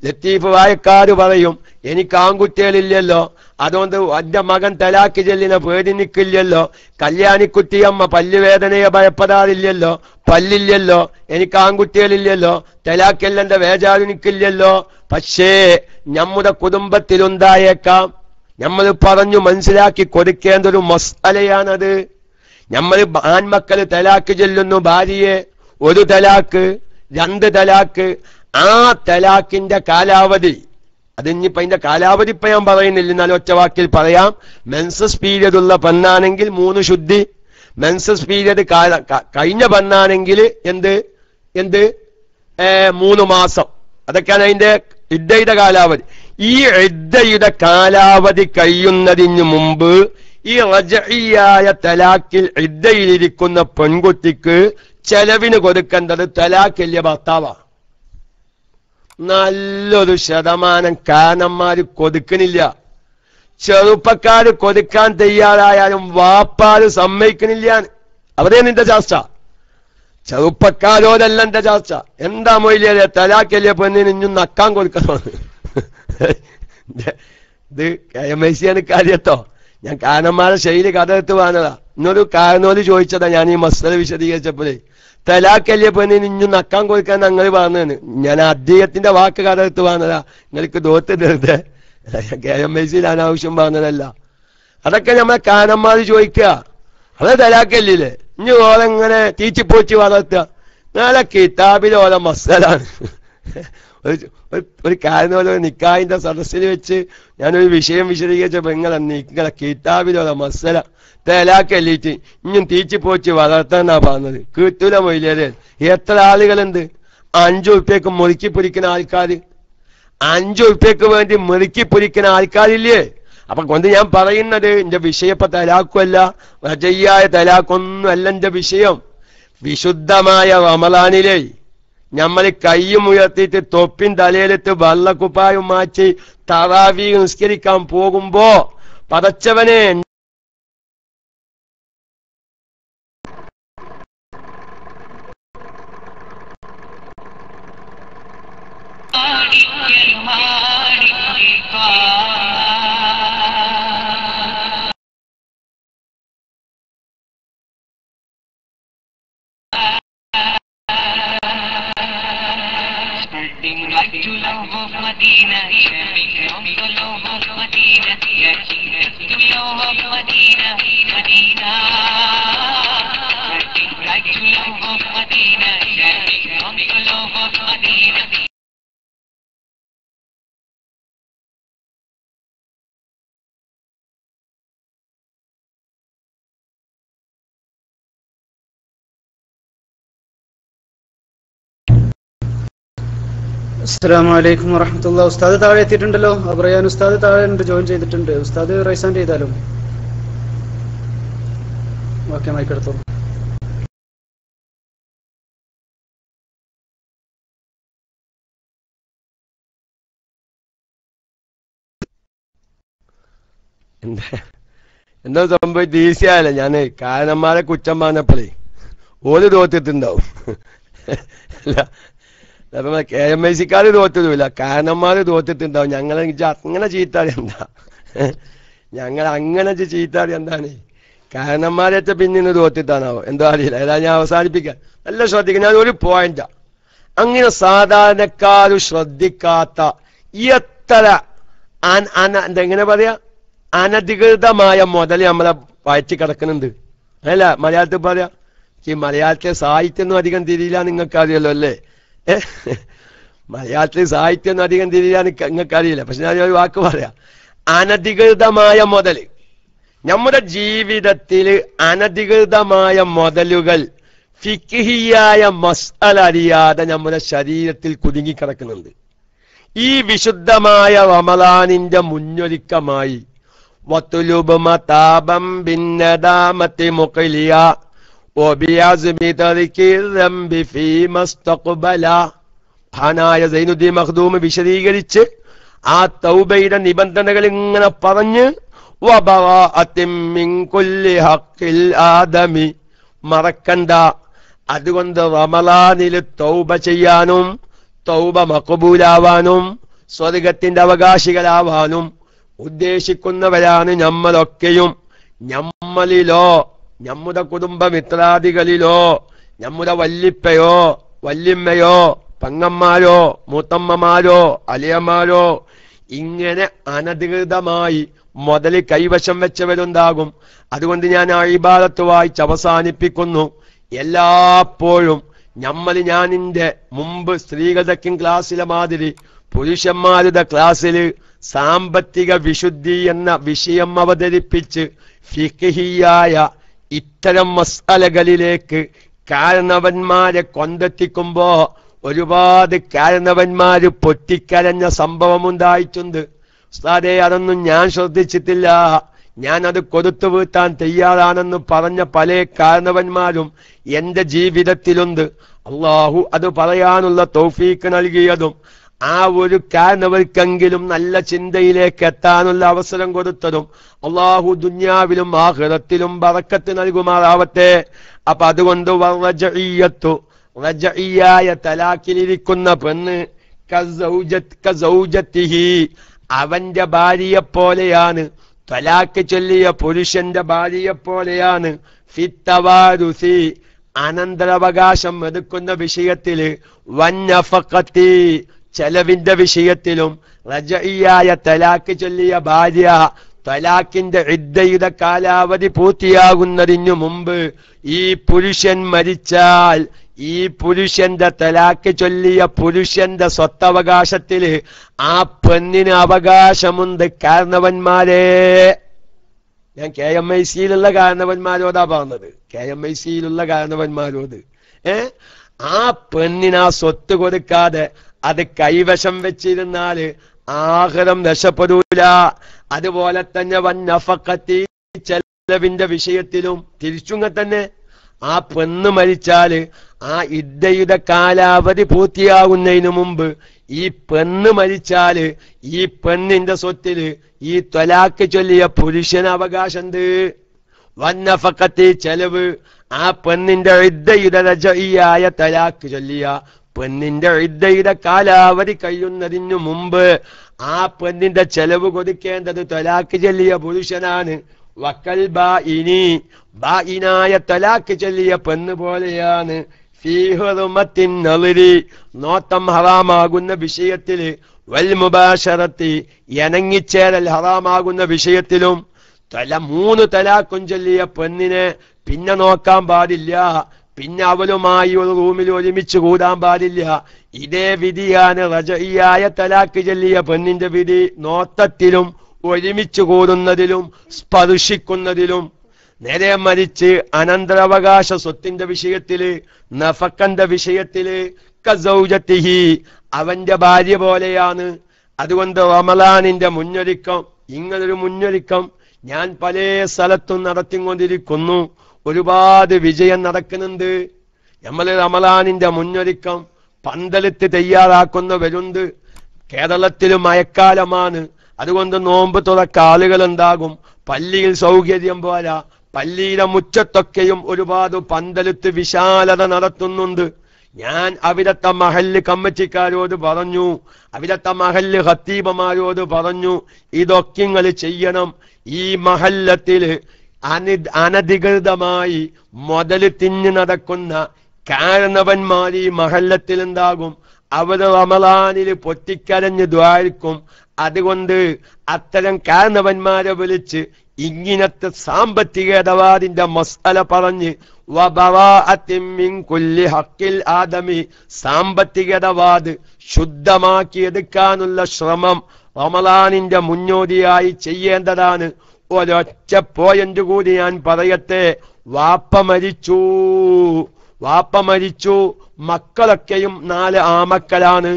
ലത്തീഫ് വായക്കാട് പറയും, എനിക്ക് ആൺകുട്ടികളില്ലല്ലോ, അതുകൊണ്ട് എന്റെ മകൻ തലാക്ക് ചെല്ലിനെ പേടി നിൽക്കില്ലല്ലോ, കല്യാണിക്കുട്ടിയമ്മ പല്ലുവേദനയെ ഭയപ്പെടാറില്ലല്ലോ, പല്ലില്ലല്ലോ, എനിക്ക് ആൺകുട്ടികളില്ലല്ലോ, തലാക്കെല്ലെന്റെ വേജാറ് നിൽക്കില്ലല്ലോ. പക്ഷേ നമ്മുടെ കുടുംബത്തിലുണ്ടായേക്കാം. നമ്മൾ പറഞ്ഞു മനസ്സിലാക്കി കൊടുക്കേണ്ട ഒരു മസ്അലയാണത്. നമ്മൾ ആൺമക്കള് തലാക്ക് ചൊല്ലുന്നു ഭാര്യയെ, 1 തലാക്ക് 2 തലാക്ക്. ആ തലാക്കിന്റെ കാലാവധി, അതിനിപ്പോ അതിന്റെ കാലാവധി ഇപ്പൊ ഞാൻ പറയുന്നില്ല, എന്നാലും ഒറ്റ വാക്കിൽ പറയാം. മെൻസസ് പീരിയഡ് ഉള്ള പെണ്ണാണെങ്കിൽ 3 ശുദ്ധി, മെൻസസ് പീരിയഡ് കഴിഞ്ഞ പെണ്ണാണെങ്കിൽ എന്ത് 3 മാസം. അതൊക്കെയാണ് അതിന്റെ ഇദ്ദയുടെ കാലാവധി. ഈ ഇദ്ദയുടെ കാലാവധി കഴിയുന്നതിന് മുമ്പ് ഈ റജഇയായ തലാക്കിൽ ഇദ്ദയിലിരിക്കുന്ന പെൺകുട്ടിക്ക് ചെലവിന് കൊടുക്കേണ്ടത് തലാക്കില്ല ഭർത്താവാ. നല്ലൊരു ശതമാനം കാരണന്മാര് കൊടുക്കണില്ല. ചെറുപ്പക്കാര് കൊടുക്കാൻ തയ്യാറായാലും വാപ്പാര് സമ്മതിക്കണില്ല. അവരെ നിന്റെ ചാച്ച, ചെറുപ്പക്കാരോടല്ല എന്റെ ചാച്ച. എന്താ മൊയിലേ തലാക്കല്ലേ പെണ്ണിന് ഇഞ്ഞും നക്കാൻ കൊടുക്കണമെന്ന്. ഇത് KMIC കാര്യത്തോ, ഞാൻ കാരണന്മാരെ ശൈലി കഥ എടുത്ത് പറഞ്ഞതാ. ഇന്നൊരു കാരണോല് ചോദിച്ചതാ ഞാൻ ഈ മസ്അല വിശദീകരിച്ചപ്പോഴേ, തലാക്കല്ലേ പെണ്ണിന് ഇഞ്ഞും നക്കാൻ കൊടുക്കാൻ ഞങ്ങൾ പറഞ്ഞതാണ്. ഞാൻ അദ്ദേഹത്തിന്റെ വാക്ക് കഥ എടുത്ത് പറഞ്ഞതാ. നിങ്ങൾക്ക് ദോത്തരുത്, KMIC അനാവശ്യം പറഞ്ഞതല്ല. അതൊക്കെ നമ്മളെ കാരണന്മാര് ചോദിക്കുക, അത് തലാക്കല്ലേ, ഇഞ്ഞു ഓരെങ്ങനെ തീച്ചിപ്പോച്ച് വളർത്തുക. നാളെ കിതാബിൽ ഓരോ മസ്അലാണ്. ഒരു കാരണമല്ലോ നിക്കാഹിന്റെ സദസ്സിൽ വെച്ച് ഞാനൊരു വിഷയം വിശദീകരിച്ചപ്പോ നിങ്ങളെ കിതാബിലുള്ള മസ്അല തലാക്കല്ലിട്ട് ഇഞ്ഞും തീച്ചിപ്പോച്ച് വളർത്താന്നാ പറഞ്ഞത്. കിട്ടൂല മൊയിലേരെ. എത്ര ആളുകളുണ്ട് 5 ഉറുപ്പ്യക്ക് മുറുക്കി പൊരിക്കുന്ന ആൾക്കാര്, 5 ഉറുപ്പ്യക്ക് വേണ്ടി മുറുക്കി പൊരിക്കുന്ന ആൾക്കാരില്ലേ? അപ്പൊ കൊണ്ട് ഞാൻ പറയുന്നത് എന്റെ വിഷയം ഇപ്പൊ തലാക്കുമല്ല, റജയ്യായ തലാക്കൊന്നും അല്ല എന്റെ വിഷയം. വിശുദ്ധമായ റമളാനിലെ നമ്മൾ കയ്യും ഉയർത്തിയിട്ട് തൊപ്പിൻ തലയിലിട്ട് വെള്ളക്കുപ്പായും മാറ്റി തറാവീഹ് നിസ്കരിക്കാൻ പോകുമ്പോ പടച്ചവനെ അസ്സലാമലൈക്കും വറഹ്മത്തുള്ളാഹി. ഉസ്താദ് താഴെ എത്തിയിട്ടുണ്ടല്ലോ. അബ്രയാൻ ഉസ്താദ് താഴെ ഉണ്ട്, ജോയിൻ ചെയ്തിട്ടുണ്ട്. ഉസ്താദ് റൈസ് ഹാൻഡ് ചെയ്താലോ? ഓക്കെ, മൈക്ക് എടുത്തോ. എന്താ സംഭവിച്ചത്? ഈസിയായല്ല. ഞാന് കാരണന്മാരെ കുറ്റം പറഞ്ഞപ്പോഴേ ഓല് തോറ്റിട്ടുണ്ടാവും. അല്ല, അപ്പൊ KMIC തോറ്റതുമില്ല, കാരണന്മാര് തോറ്റിട്ടുണ്ടാവും. ഞങ്ങളെ അങ്ങനെ ചീത്താറി എന്താ, ഞങ്ങൾ അങ്ങനെ ചീത്താറി എന്താണ്? കാരണന്മാരേറ്റ പിന്നിന്ന് തോറ്റിട്ടാണാവോ, എന്തോ അറിയില്ല. ഏതാ ഞാൻ അവസാനിപ്പിക്കാൻ നല്ല ശ്രദ്ധിക്കുക. ഞാൻ ഒരു പോയിന്റാ, അങ്ങനെ സാധാരണക്കാര് ശ്രദ്ധിക്കാത്ത എത്ര എങ്ങനെ പറയാ അനധികൃതമായ മുതൽ നമ്മളെ വായിച്ചു കിടക്കുന്നുണ്ട്. അല്ല, മലയാളത്തിൽ പറയാ, ഈ മലയാളത്തിലെ സാഹിത്യമൊന്നും അധികം തിരിയില്ല, നിങ്ങൾക്കറിയല്ലോ അല്ലേ? മലയാളത്തിൽ സാഹിത്യമൊന്നും അധികം തിരിയില്ല, നിങ്ങൾക്കറിയില്ല. പക്ഷെ ഞാൻ ഒരു വാക്ക് പറയാം, അനധികൃതമായ മുതൽ. നമ്മുടെ ജീവിതത്തിൽ അനധികൃതമായ മുതലുകൾ ഫിഖ്ഹിയായ മസ്അല അറിയാതെ നമ്മുടെ ശരീരത്തിൽ കുടുങ്ങിക്കിടക്കുന്നുണ്ട്. ഈ വിശുദ്ധമായ റമളാനിന്റെ മുന്നൊരുക്കമായി വത്തുലുബ് മതാബം ബിന്നദാമത്തി മുഖലിയ വബിഅസ്മി തർകിൽ ദംബി ഫീമസ്തഖ്ബല. ഖാനായ സൈനുദ്ദീൻ മഖ്ദൂം വിശദീകരിച്ച് ആ തൗബയുടെ നിബന്ധനകൾ ഇങ്ങനെ പറഞ്ഞ് വബറാഅത്തിൻ മിൻ കുല്ലി ഹഖിൽ ആദമി, മറക്കണ്ട, അതുകൊണ്ട് റമളാനിൽ തൗബ ചെയ്യാനും തൗബ മഖബൂലാവാനും സ്വർഗത്തിന്റെ അവകാശികളാവാനും ഉദ്ദേശിക്കുന്നവരാണ് നമ്മളൊക്കെയും. നമ്മളിലോ നമ്മുടെ കുടുംബമിത്രാദികളിലോ നമ്മുടെ വല്ലിപ്പയോ വല്യമ്മയോ പെങ്ങന്മാരോ മൂത്തമ്മമാരോ അലിയന്മാരോ ഇങ്ങനെ അനധികൃതമായി മുതൽ കൈവശം വെച്ചവരുണ്ടാകും. അതുകൊണ്ട് ഞാൻ ആ ഇബാദത്ത് വായിച്ച് അവസാനിപ്പിക്കുന്നു. എല്ലാപ്പോഴും ഞാനിന്റെ മുമ്പ് സ്ത്രീകളുടെ ക്ലാസ്സിലെ മാതിരി പുരുഷന്മാരുടെ ക്ലാസ്സിൽ സാമ്പത്തിക വിശുദ്ധി എന്ന വിഷയം അവതരിപ്പിച്ച് ഫിഖ്ഹിയായ ഇത്തരം മസ്അലകളിലേക്ക് കാരണവന്മാരെ കൊണ്ടെത്തിക്കുമ്പോ ഒരുപാട് കാരണവന്മാര് പൊട്ടിക്കരഞ്ഞ സംഭവമുണ്ടായിട്ടുണ്ട്. ഉസ്താദേ, അതൊന്നും ഞാൻ ശ്രദ്ധിച്ചിട്ടില്ല, ഞാനത് കൊടുത്തു വീട്ടാൻ തയ്യാറാണെന്ന് പറഞ്ഞ പല കാരണവന്മാരും എന്റെ ജീവിതത്തിലുണ്ട്. അള്ളാഹു അത് പറയാനുള്ള തൗഫീക്ക് നൽകിയതും ആ ഒരു കാരണവർക്കെങ്കിലും നല്ല ചിന്തയിലേക്ക് എത്താനുള്ള അവസരം കൊടുത്തതും അള്ളാഹു ദുനിയാവിലും ആഖിറത്തിലും ബറക്കത്ത് നൽകുമാറാവട്ടെ. അപ്പൊ അതുകൊണ്ട് റജഇയ്യായ തലാഖിലിരിക്കുന്ന പെണ്ണ് കസൗജത്തിഹി, അവന്റെ ഭാര്യയെ പോലെയാണ്, തലാഖ് ചൊല്ലിയ പുരുഷന്റെ ഭാര്യയെ പോലെയാണ്. ഫിത്തവാരുസി, അനന്തരാവകാശം എടുക്കുന്ന വിഷയത്തില്, വന്നഫഖത്തി, ചെലവിന്റെ വിഷയത്തിലും. റജഇയ്യായ തലാഖ് ചൊല്ലിയ ഭാര്യ തലാഖിന്റെ ഇദ്ദയുടെ കാലാവധി പൂർത്തിയാകുന്നതിനു മുമ്പ് ഈ പുരുഷൻ മരിച്ചാൽ ഈ പുരുഷന്റെ തലാഖ് ചൊല്ലിയ പുരുഷന്റെ സ്വത്തവകാശത്തില് ആ പെണ്ണിന് അവകാശമുണ്ട്. കാരണവന്മാരെ, ഞാൻ KMIC-യിലുള്ള കാരണവന്മാരോടാ പറഞ്ഞത്, KMIC-യിലുള്ള കാരണവന്മാരോട്. ആ പെണ്ണിന് ആ സ്വത്ത് കൊടുക്കാതെ അത് കൈവശം വെച്ചിരുന്നാല് ആഖിറം രക്ഷപ്പെടൂല. അതുപോലെ തന്നെ വന്നഫഖത്തി, ചെലവിന്റെ വിഷയത്തിലും തിരിച്ചുങ്ങ തന്നെ. ആ പെണ്ണ് മരിച്ചാല് ആ ഇദ്ദയുടെ കാലാവധി പൂർത്തിയാകുന്നതിന് മുമ്പ് ഈ പെണ്ണ് മരിച്ചാല് ഈ പെണ്ണിന്റെ സ്വത്തില് ഈ ത്വലാഖ് ചൊല്ലിയ പുരുഷന് അവകാശമുണ്ട്. വന്നഫഖത്തി, ചെലവ്, ആ പെണ്ണിന്റെ ഇദ്ദയുടെ റജഇയ്യായ തലാഖ് ചൊല്ലിയ പെണ്ണിന്റെ ഇദ്ദയുടെ കാലാവധി കഴിയുന്നതിനു മുമ്പ് ആ പെണ്ണിന്റെ ചെലവ് കൊടുക്കേണ്ടത് തലാഖ് ചൊല്ലിയ പുരുഷനാണ്. വക്കൽ ബാഇനി, ബാഇനായ തലാഖ് ചൊല്ലിയ പെണ്ണ് പോലെയാണ്. ഫീ ഹുർമത്തിൻ നളിരി, നോട്ടം ഹറാമാകുന്ന വിഷയത്തില്, വൽ മുബാശറത്തി, ഇണങ്ങിച്ചേരൽ ഹറാമാകുന്ന വിഷയത്തിലും. 3 തലാഖും ചൊല്ലിയ പെണ്ണിനെ പിന്നെ നോക്കാൻ പാടില്ല, പിന്നെ അവളുമായി ഒരു റൂമിൽ ഒരുമിച്ച് കൂടാൻ പാടില്ല. ഇതേ വിധിയാണ് റജഇയ്യായ തലാഖ് ചൊല്ലിയ പെണ്ണിന്റെ വിധി. നോട്ടത്തിലും ഒരുമിച്ച് കൂടുന്നതിലും സ്പർശിക്കുന്നതിലും. നേരെ മരിച്ച് അനന്തരാവകാശ സ്വത്തിന്റെ വിഷയത്തില്, നഫക്കന്റെ വിഷയത്തില് കസൗജത്തിഹി, അവന്റെ ഭാര്യ പോലെയാണ്. അതുകൊണ്ട് റമളാനിന്റെ മുന്നൊരുക്കം, ഇങ്ങനൊരു മുന്നൊരുക്കം ഞാൻ പല സ്ഥലത്തും നടത്തിക്കൊണ്ടിരിക്കുന്നു. ഒരുപാട് വിജയം നടക്കുന്നുണ്ട്. നമ്മൾ റമളാനിന്റെ മുന്നൊരുക്കം പന്തലത്ത് തയ്യാറാക്കുന്നവരുണ്ട്. കേരളത്തിൽ മഴക്കാലമാണ്, അതുകൊണ്ട് നോമ്പ് തുറക്ക ആളുകൾ ഉണ്ടാകും. പള്ളിയിൽ സൗകര്യം പോരാ, പള്ളിയിലെ മുറ്റത്തൊക്കെയും ഒരുപാട് പന്തലത്ത് വിശാലത നടത്തുന്നുണ്ട്. ഞാൻ അവിടത്തെ മഹല്ല് കമ്മിറ്റിക്കാരോട് പറഞ്ഞു, അവിടത്തെ മഹല്ല് ഖത്തീബമാരോട് പറഞ്ഞു, ഇതൊക്കെ നിങ്ങൾ ചെയ്യണം. ഈ മഹല്ലത്തില് അനധികൃതമായി മുതൽ തിന്നു നടക്കുന്ന കാരണവന്മാർ ഈ മഹല്ലത്തിൽ ഉണ്ടാകും. അവർ റമളാനില് പൊട്ടിക്കരഞ്ഞ് ദ്വാരിക്കും. അതുകൊണ്ട് അത്തരം കാരണവന്മാരെ വിളിച്ച് ഇങ്ങനത്തെ സാമ്പത്തിക ഇടപാടിന്റെ മസ്അല പറഞ്ഞ് വബറാഅത്തിൻ മിൻ കുല്ലി ഹഖിൽ ആദമി, സാമ്പത്തിക ഇടപാട് ശുദ്ധമാക്കിയെടുക്കാനുള്ള ശ്രമം റമളാനിന്റെ മുന്നോടിയായി ചെയ്യേണ്ടതാണ്. ഒരൊറ്റ പോയിന്റ് കൂടി ഞാൻ പറയട്ടെ. വാപ്പ മരിച്ചു, മക്കളൊക്കെയും 4 ആമക്കളാണ്.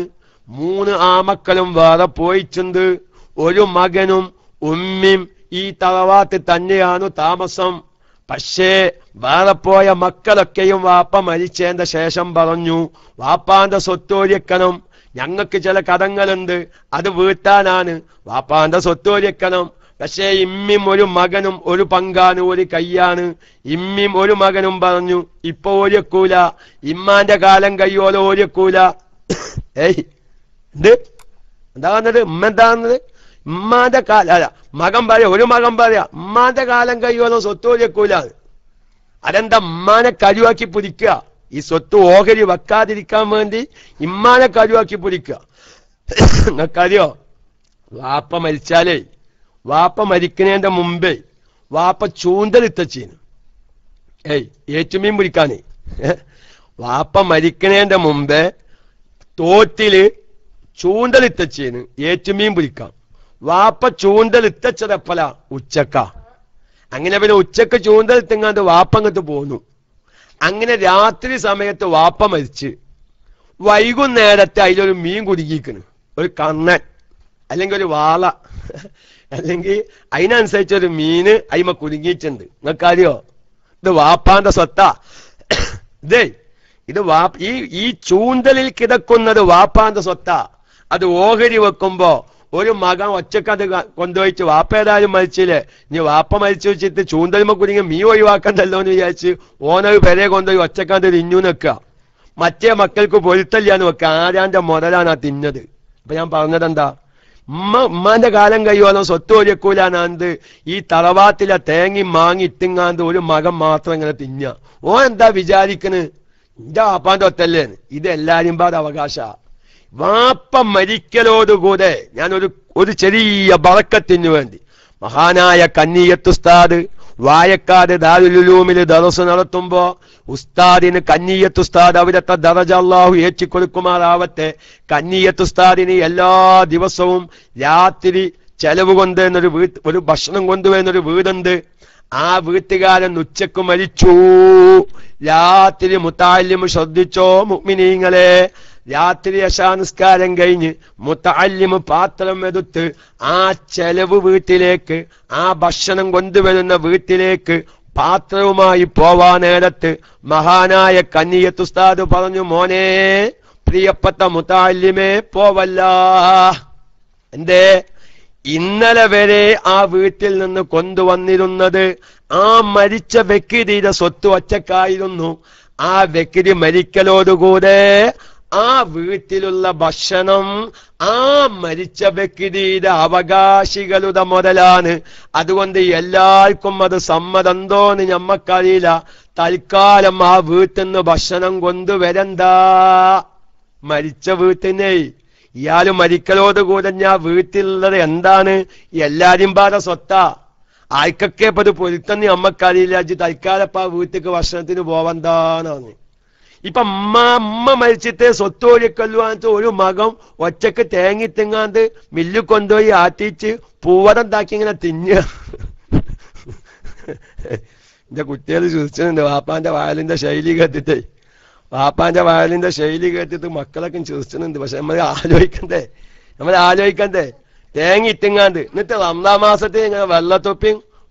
3 ആമക്കളും വേറെ പോയിച്ചുണ്ട്. ഒരു മകനും ഉമ്മിയും ഈ തറവാട്ട് തന്നെയാണ് താമസം. പക്ഷേ വേറെ പോയ മക്കളൊക്കെയും വാപ്പ മരിച്ചതിന്റെ ശേഷം പറഞ്ഞു, വാപ്പാന്റെ സ്വത്തൊഴിക്കണം, ഞങ്ങൾക്ക് ചില കടങ്ങളുണ്ട്, അത് വീട്ടാനാണ്, വാപ്പാന്റെ സ്വത്തൊഴിക്കണം. പക്ഷേ ഇമ്മിയും ഒരു മകനും ഒരു പങ്കാണ്, ഒരു കയ്യാണ്. ഇമ്മിയും ഒരു മകനും പറഞ്ഞു, ഇപ്പൊ ഒരിക്കൂല, ഇമ്മാന്റെ കാലം കയ്യോലെ ഒരിക്കൂല. ഏയ് എന്ത് എന്താ പറഞ്ഞത്? ഉമ്മ എന്താ പറഞ്ഞത്? ഉമ്മാന്റെ അല്ല മകൻ പറയാ, ഒരു മകൻ പറയാ ഉമ്മാന്റെ കാലം കയ്യോലോ സ്വത്ത് ഒരിക്കൂല. അതെന്താ? ഉമ്മാനെ കരുവാക്കി പിടിക്കുക, ഈ സ്വത്ത് ഓഹരി വെക്കാതിരിക്കാൻ വേണ്ടി ഇമ്മാനെ കരുവാക്കി പിടിക്കുക. നിങ്ങൾക്കറിയോ, വാപ്പ മരിച്ചാലേ, വാപ്പ മരിക്കുന്നതിന്റെ മുമ്പേ വാപ്പ ചൂണ്ടലിത്തച്ചീന്. ഏറ്റുമീൻ പിടിക്കാനേ വാപ്പ മരിക്കുന്നതിന്റെ മുമ്പേ തോട്ടില് ചൂണ്ടലിത്തച്ചീന് ഏറ്റുമീൻ പിടിക്കാം. വാപ്പ ചൂണ്ടലിത്തച്ചതെപ്പല? ഉച്ചക്ക. അങ്ങനെ പിന്നെ ഉച്ചക്ക് ചൂണ്ടലിത്തെങ്ങാണ്ട് വാപ്പ അങ്ങോട്ട് പോന്നു. അങ്ങനെ രാത്രി സമയത്ത് വാപ്പ മരിച്ച് വൈകുന്നേരത്തെ അതിലൊരു മീൻ കുടുങ്ങിക്കണ്, ഒരു കണ്ണൻ അല്ലെങ്കിൽ ഒരു വാള അല്ലെങ്കിൽ അതിനനുസരിച്ചൊരു മീന് അയിമ കുടുങ്ങിയിട്ടുണ്ട്. നിങ്ങൾക്കറിയോ ഇത് വാപ്പാന്റെ സ്വത്താ? ഇത് ഈ ചൂണ്ടലിൽ കിടക്കുന്നത് വാപ്പാന്റെ സ്വത്താ. അത് ഓഹരി വെക്കുമ്പോ ഒരു മകൻ ഒച്ചക്കത് കൊണ്ടുപോയിച്ച്, വാപ്പ ഏതായാലും മരിച്ചില്ലേ, ഇനി വാപ്പ മരിച്ചു വെച്ചിട്ട് ചൂണ്ടലിമ കുടുങ്ങി മീൻ ഒഴിവാക്കണ്ടല്ലോ എന്ന് വിചാരിച്ച് ഓനൊരു പെരെ കൊണ്ടുപോയി ഒച്ചക്കാണ്ട് തിന്നു നിൽക്കുക. മറ്റേ മക്കൾക്ക് പൊരുത്തല്ലാന്ന് വെക്കുക. ആരാന്റെ മുതലാണ് ആ തിന്നത്. അപ്പൊ ഞാൻ പറഞ്ഞതെന്താ? ഉമ്മാന്റെ കാലം കഴിയുവാനോ സ്വത്ത് ഒഴിക്കൂലാനാന്ത് ഈ തറവാട്ടിലെ തേങ്ങി മാങ്ങി ഇട്ടിങ്ങാണ്ട് ഒരു മകൻ മാത്രം ഇങ്ങനെ തിന്ന. ഓൻ എന്താ വിചാരിക്കണ്? എന്റെ വാപ്പാന്റെ ഒത്തല്ലേന്ന്. ഇത് എല്ലാരും പാട് അവകാശ. വാപ്പ മരിക്കലോടുകൂടെ ഞാൻ ഒരു ചെറിയ ബറക്കത്തിന് വേണ്ടി മഹാനായ കന്നിയത്ത് ഉസ്താദ് വായക്കാട് ദാറുൽ ഉലൂമിൽ ദറസ് നടത്തുമ്പോ ഉസ്താദിന് കന്നിയത്ത് ഉസ്താദ് അവിടുത്തെ ദറജ അല്ലാഹു ഏറ്റിക്കൊടുക്കുമാറാവട്ടെ. കന്നിയത്ത് ഉസ്താദിന് എല്ലാ ദിവസവും രാത്രി ചെലവ് കൊണ്ടുവന്നൊരു ഒരു ഭക്ഷണം കൊണ്ടുവരുന്നൊരു വീടുണ്ട്. ആ വീട്ടുകാരൻ ഉച്ചക്ക് മരിച്ചു. രാത്രി മുത്തഅല്ലിം ശ്രദ്ധിച്ചോ മുഅ്മിനീങ്ങളെ, രാത്രി അശാനിസ്കാരം കഴിഞ്ഞ് മുത്തഅല്ലിം പാത്രം എടുത്ത് ആ ചെലവ് വീട്ടിലേക്ക്, ആ ഭക്ഷണം കൊണ്ടുവരുന്ന വീട്ടിലേക്ക് പാത്രവുമായി പോവാൻ നേരത്ത് മഹാനായ കന്നിയത്ത് ഉസ്താദ് പറഞ്ഞു, മോനെ പ്രിയപ്പെട്ട മുത്തഅല്ലിമേ പോവല്ല. എന്തേ? ഇന്നലെ വരെ ആ വീട്ടിൽ നിന്ന് കൊണ്ടുവന്നിരുന്നത് ആ മരിച്ച വ്യക്തിയുടെ സ്വത്ത് ഒച്ചക്കായിരുന്നു. ആ വ്യക്തി മരിക്കലോടുകൂടെ ആ വീട്ടിലുള്ള ഭക്ഷണം ആ മരിച്ച വ്യക്തിയുടെ അവകാശികളുടെ മുതലാണ്. അതുകൊണ്ട് എല്ലാവർക്കും അത് സമ്മതന്തോന്ന് ഞമ്മക്കറിയില്ല. തൽക്കാലം ആ വീട്ടിൽ നിന്ന് ഭക്ഷണം കൊണ്ടുവരണ്ട. മരിച്ച വീട്ടിനെ ഇയാള് മരിക്കലോടുകൂടെ ഞാൻ വീട്ടിലുള്ളത് എന്താണ്? എല്ലാരും പാടെ സ്വത്താ. ആർക്കൊക്കെ ഇപ്പൊ ഇത് പൊരുത്തന്ന് നമ്മക്കറിയില്ല. തൽക്കാലം ആ വീട്ടിക്ക് ഭക്ഷണത്തിന് പോവന്താന്നാണ്. ഇപ്പൊ അമ്മ മരിച്ചിട്ട് സ്വത്ത് ഒഴിക്കല്ലു എന്നിട്ട് ഒരു മകം ഒച്ചക്ക് തേങ്ങി തിങ്ങാണ്ട് മില്ല് കൊണ്ടുപോയി ആറ്റിച്ച് പൂവടം താക്കി ഇങ്ങനെ തിന്നുക. എന്റെ കുട്ടികൾ ചിരിച്ചിട്ടുണ്ട് വാപ്പാന്റെ വയലിന്റെ ശൈലി കേട്ടിട്ടേ. വാപ്പാന്റെ വയലിന്റെ ശൈലി കേട്ടിട്ട് മക്കളൊക്കെ ചിരിച്ചിട്ടുണ്ട്. പക്ഷെ നമ്മൾ ആലോചിക്കണ്ടേ തേങ്ങ ഇത്തിങ്ങാണ്ട്. എന്നിട്ട് റംസാൻ മാസത്തിൽ ഇങ്ങനെ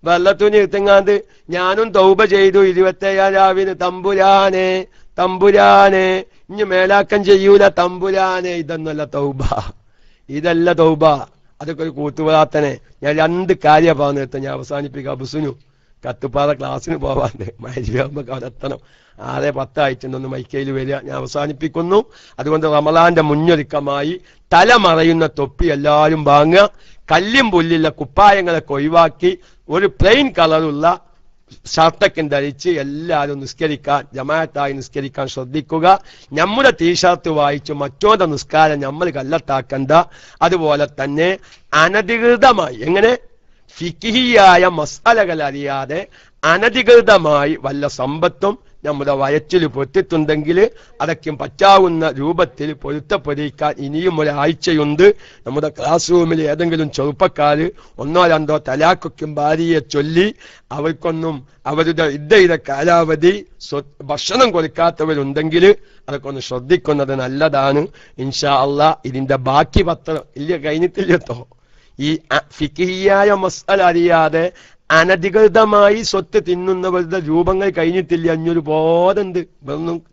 വെള്ളത്തുണി ഇത്തിങ്ങാണ്ട് ഞാനും തൗബ ചെയ്തു 27 രാവിന്, തമ്പുരാനെ ഇനി മേലാക്കം ചെയ്യൂല തമ്പുരാനെ. ഇതൊന്നല്ല തൗബ, ഇതല്ല തൗബ. അതൊക്കെ ഒരു കൂത്തുപ്രാർത്ഥന. ഞാൻ 2 കാര്യം പറഞ്ഞിട്ട് ഞാൻ അവസാനിപ്പിക്കാം. ബുസുനു കത്തുപ്പാറ ക്ലാസ്സിന് പോവാണ്ട് മരിയാകുമ്പോ അവിടെ എത്തണം. 6:10 ആയിട്ടുണ്ടൊന്ന് മൈക്കയിൽ വരിക. ഞാൻ അവസാനിപ്പിക്കുന്നു. അതുകൊണ്ട് റമളാന്റെ മുന്നൊരുക്കമായി തലമറയുന്ന തൊപ്പി എല്ലാവരും വാങ്ങുക. കല്ലും പുല്ലുള്ള കുപ്പായങ്ങളൊക്കെ ഒഴിവാക്കി ഒരു പ്ലെയിൻ കളറുള്ള ഷർട്ടൊക്കെ ധരിച്ച് എല്ലാവരും നിസ്കരിക്കാൻ, ജമാഅത്തായി നിസ്കരിക്കാൻ ശ്രദ്ധിക്കുക. നമ്മുടെ ടീഷർട്ട് വായിച്ച് മറ്റോന്റെ നിസ്കാരം നമ്മൾ കല്ലത്താക്കണ്ട. അതുപോലെ തന്നെ അനധികൃതമായി, എങ്ങനെ ഫിഖിഹിയായ മസാലകൾ അറിയാതെ അനധികൃതമായി വല്ല സമ്പത്തും നമ്മുടെ വയറ്റിൽ പൊത്തിട്ടുണ്ടെങ്കിൽ അതൊക്കെ പറ്റാവുന്ന രൂപത്തിൽ പൊരുത്തപ്പെടിക്കാൻ ഇനിയും ഒരാഴ്ചയുണ്ട്. നമ്മുടെ ക്ലാസ് റൂമിൽ ഏതെങ്കിലും ചെറുപ്പക്കാര് ഒന്നോ രണ്ടോ തലാഖൊക്കും ഭാര്യയെ ചൊല്ലി അവർക്കൊന്നും അവരുടെ ഇദ്ദയുടെ കാലാവധി ഭക്ഷണം കൊടുക്കാത്തവരുണ്ടെങ്കിൽ അതൊക്കെ ഒന്ന് ശ്രദ്ധിക്കുന്നത് നല്ലതാണ്. ഇൻഷാ അള്ളാഹ് ഇതിന്റെ ബാക്കി പത്രം ഇല്ല കഴിഞ്ഞിട്ടില്ലട്ടോ. ഈ ഫിഖിഹിയായ മസ്അല അറിയാതെ അനധികൃതമായി സ്വത്ത് തിന്നുന്നവരുടെ രൂപങ്ങൾ കഴിഞ്ഞിട്ടില്ല. ഒരുപാടുണ്ട്.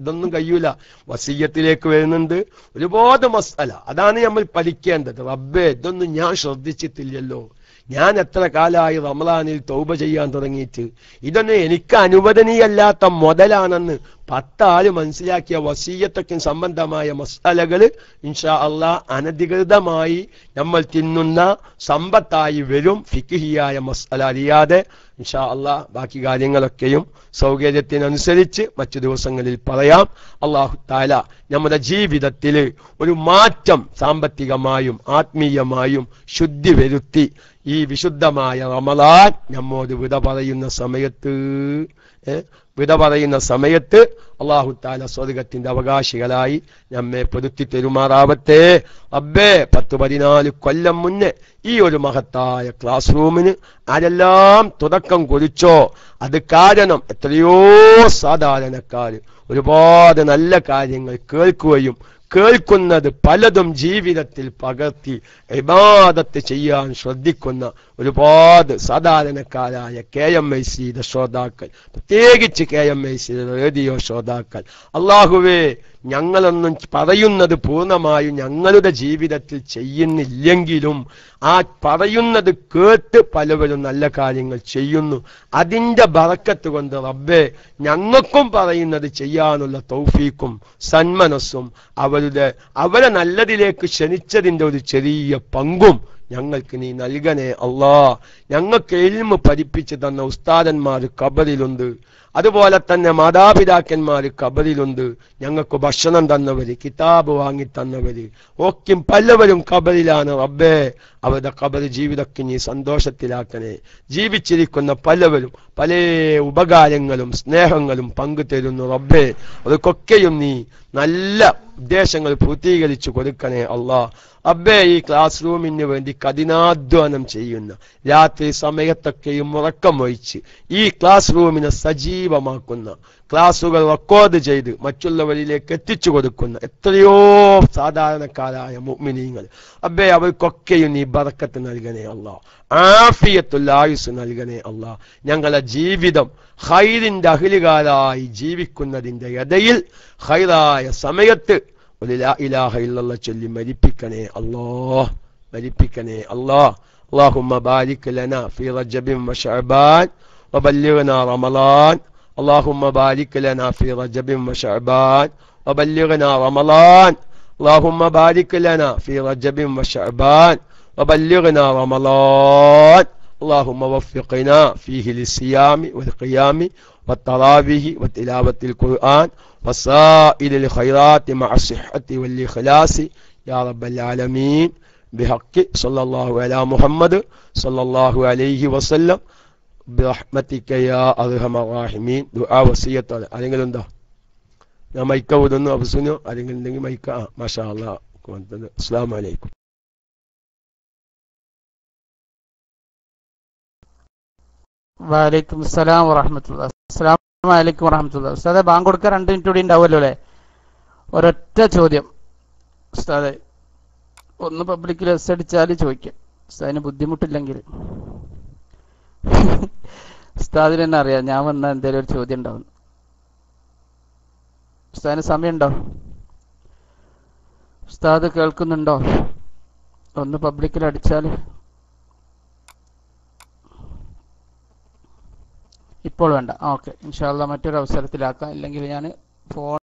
ഇതൊന്നും കഴിയൂല. വസിയ്യത്തിലേക്ക് വരുന്നുണ്ട് ഒരുപാട് മസ്അല. അതാണ് നമ്മൾ പഠിക്കേണ്ടത്. റബ്ബേ ഇതൊന്നും ഞാൻ ശ്രദ്ധിച്ചിട്ടില്ലല്ലോ, ഞാൻ എത്ര കാലമായി റമളാനിൽ തൗബ ചെയ്യാൻ തുടങ്ങിയിട്ട്, ഇതൊന്നും എനിക്ക് അനുവദനീയല്ലാത്ത മുതലാണെന്ന് 10 ആള് മനസ്സിലാക്കിയ വസിയ്യത്തൊക്കെ സംബന്ധമായ മസ്അലകൾ ഇൻഷാ അള്ളാഹ് അനധികൃതമായി നമ്മൾ തിന്നുന്ന സമ്പത്തായി വരും. ഫിഖിഹിയായ മസ്അല അറിയാതെ ഇൻഷാ അള്ളാഹ് ബാക്കി കാര്യങ്ങളൊക്കെയും സൗകര്യത്തിനനുസരിച്ച് മറ്റു ദിവസങ്ങളിൽ പറയാം. അല്ലാഹു തആല നമ്മുടെ ജീവിതത്തിൽ ഒരു മാറ്റം സാമ്പത്തികമായും ആത്മീയമായും ശുദ്ധി വരുത്തി ഈ വിശുദ്ധമായ റമളാൻ നമ്മോട് വിട പറയുന്ന സമയത്ത് അല്ലാഹു തആല സ്വർഗ്ഗത്തിന്റെ അവകാശികളായി നമ്മെ പെടുത്തി തെരുമാറാവട്ടെ. റബ്ബേ 10-14 കൊല്ലം മുന്നേ ഈ ഒരു മഹത്തായ ക്ലാസ് റൂമിന് ആരെല്ലാം തുടക്കം കുറിച്ചോ അത് കാരണം എത്രയോ സാധാരണക്കാർ ഒരുപാട് നല്ല കാര്യങ്ങൾ കേൾക്കുകയും കേൾക്കുന്നത് പലതും ജീവിതത്തിൽ പകർത്തി ഇബാദത്ത് ചെയ്യാൻ ശ്രദ്ധിക്കുന്ന ഒരുപാട് സാധാരണക്കാരായ KMIC ശ്രോതാക്കൾ, പ്രത്യേകിച്ച് KMIC റേഡിയോ ശ്രോതാക്കൾ, അല്ലാഹുവേ ഞങ്ങളൊന്നും പറയുന്നത് പൂർണ്ണമായും ഞങ്ങളുടെ ജീവിതത്തിൽ ചെയ്യുന്നില്ലെങ്കിലും ആ പറയുന്നത് കേട്ട് പലവരും നല്ല കാര്യങ്ങൾ ചെയ്യുന്നു. അതിൻ്റെ ബറക്കത്ത് കൊണ്ട് റബ്ബേ ഞങ്ങൾക്കും പറയുന്നത് ചെയ്യാനുള്ള തൗഫീക്കും സന്മനസ്സും അവരെ നല്ലതിലേക്ക് ക്ഷണിച്ചതിൻ്റെ ഒരു ചെറിയ പങ്കും ഞങ്ങൾക്ക് നീ നൽകണേ അല്ലാ. ഞങ്ങൾക്ക് ഇൽമ് പഠിപ്പിച്ചു തന്ന ഉസ്താദന്മാർ ഖബറിലുണ്ട്, അതുപോലെ തന്നെ മാതാപിതാക്കന്മാർ ഖബറിലുണ്ട്, ഞങ്ങൾക്ക് ഭക്ഷണം തന്നവര്, കിതാബ് വാങ്ങി തന്നവര് ഒക്കെ പലവരും ഖബറിലാണ്. റബ്ബേ അവരുടെ ഖബർ ജീവിതമൊക്കെ നീ സന്തോഷത്തിലാക്കണേ. ജീവിച്ചിരിക്കുന്ന പലവരും പല ഉപകാരങ്ങളും സ്നേഹങ്ങളും പങ്കു തരുന്നു റബ്ബേ. അതൊക്കെയും നീ നല്ല ഉദ്ദേശങ്ങൾ പൂർത്തീകരിച്ചു കൊടുക്കണേ അല്ലാ. റബ്ബേ ഈ ക്ലാസ് റൂമിന് വേണ്ടി കഠിനാധ്വാനം ചെയ്യുന്ന, രാത്രി സമയത്തൊക്കെയും ഉറക്കം വഹിച്ച് ഈ ക്ലാസ് റൂമിനെ സജീവമാക്കുന്ന, ക്ലാസുകൾ റെക്കോർഡ് ചെയ്ത് മറ്റുള്ളവരിലേക്ക് എത്തിച്ചു കൊടുക്കുന്ന എത്രയോ സാധാരണക്കാരായ മുഅ്മിനീങ്ങൾ റബ്ബേ അവർക്കൊക്കെയും നീ ബറക്കത്ത് നൽകണേ അല്ലാ. ആഫിയത്തുൽ ആയുസ് നൽകണേ അല്ലാ. ഞങ്ങളെ ജീവിതം ഖൈറിന്റെ അഹ്ലുകാരായി ജീവിക്കുന്നതിന്റെ ഇടയിൽ ഖൈറായ സമയത്ത് ഒരു ലാ ഇലാഹ ഇല്ലല്ലാഹ് ചൊല്ലി മരിപ്പിക്കണേ അല്ലാഹ്, മരിപ്പിക്കണേ അല്ലാഹ്. اللهم بارك لنا في رجب وشعبان وبلغنا رمضان. اللهم بارك لنا في رجب وشعبان وبلغنا رمضان. اللهم بارك لنا في رجب وشعبان وبلغنا رمضان. اللهم وفقنا فيه للصيام والقيام والتراويح وتلاوة القرآن وسائر الخيرات مع الصحة والإخلاص يا رب العالمين. بحق صلى الله على محمد صلى الله عليه وسلم برحمتك يا أرحم الراحمين. ദുആ വസിയത്ത് ആരെങ്കിലും ഉണ്ടോ? ഞാൻ മൈക്ക ഊതുന്നു. അബ്സുനു ആരെങ്കിലും ഉണ്ടെങ്കിൽ മൈക്ക. മാഷാ അല്ലാഹ്. അസ്സലാമു അലൈക്കും. വലൈക്കും അസ്സലാം വറഹ്മത്തുള്ളാഹി. അസ്സലാമു അലൈക്കും വറഹ്മത്തുള്ളാഹി. ഉസ്താദെ ബാങ്ക് കൊടുക്കാൻ 2 മിനിറ്റ് കൂടി ഉണ്ടാവുമല്ലോ അല്ലേ? ഒരൊറ്റ ചോദ്യം ഉസ്താദെ, ഒന്ന് പബ്ലിക്കിൽ എസ് അടിച്ചാൽ ചോദിക്കാം, ഉസ്താദിന് ബുദ്ധിമുട്ടില്ലെങ്കിൽ. ഉസ്താദിന് തന്നെ അറിയാം ഞാൻ വന്ന എന്തെങ്കിലും ഒരു ചോദ്യം ഉണ്ടാവും. ഉസ്താദിന് സമയമുണ്ടോ? ഉസ്താദ് കേൾക്കുന്നുണ്ടോ? ഒന്ന് പബ്ലിക്കിൽ അടിച്ചാൽ. ഇപ്പോൾ വേണ്ട. ഓക്കെ, ഇൻഷാ അല്ലാഹ് മറ്റൊരു അവസരത്തിലാക്കാം. ഇല്ലെങ്കിൽ ഞാൻ ഫോൺ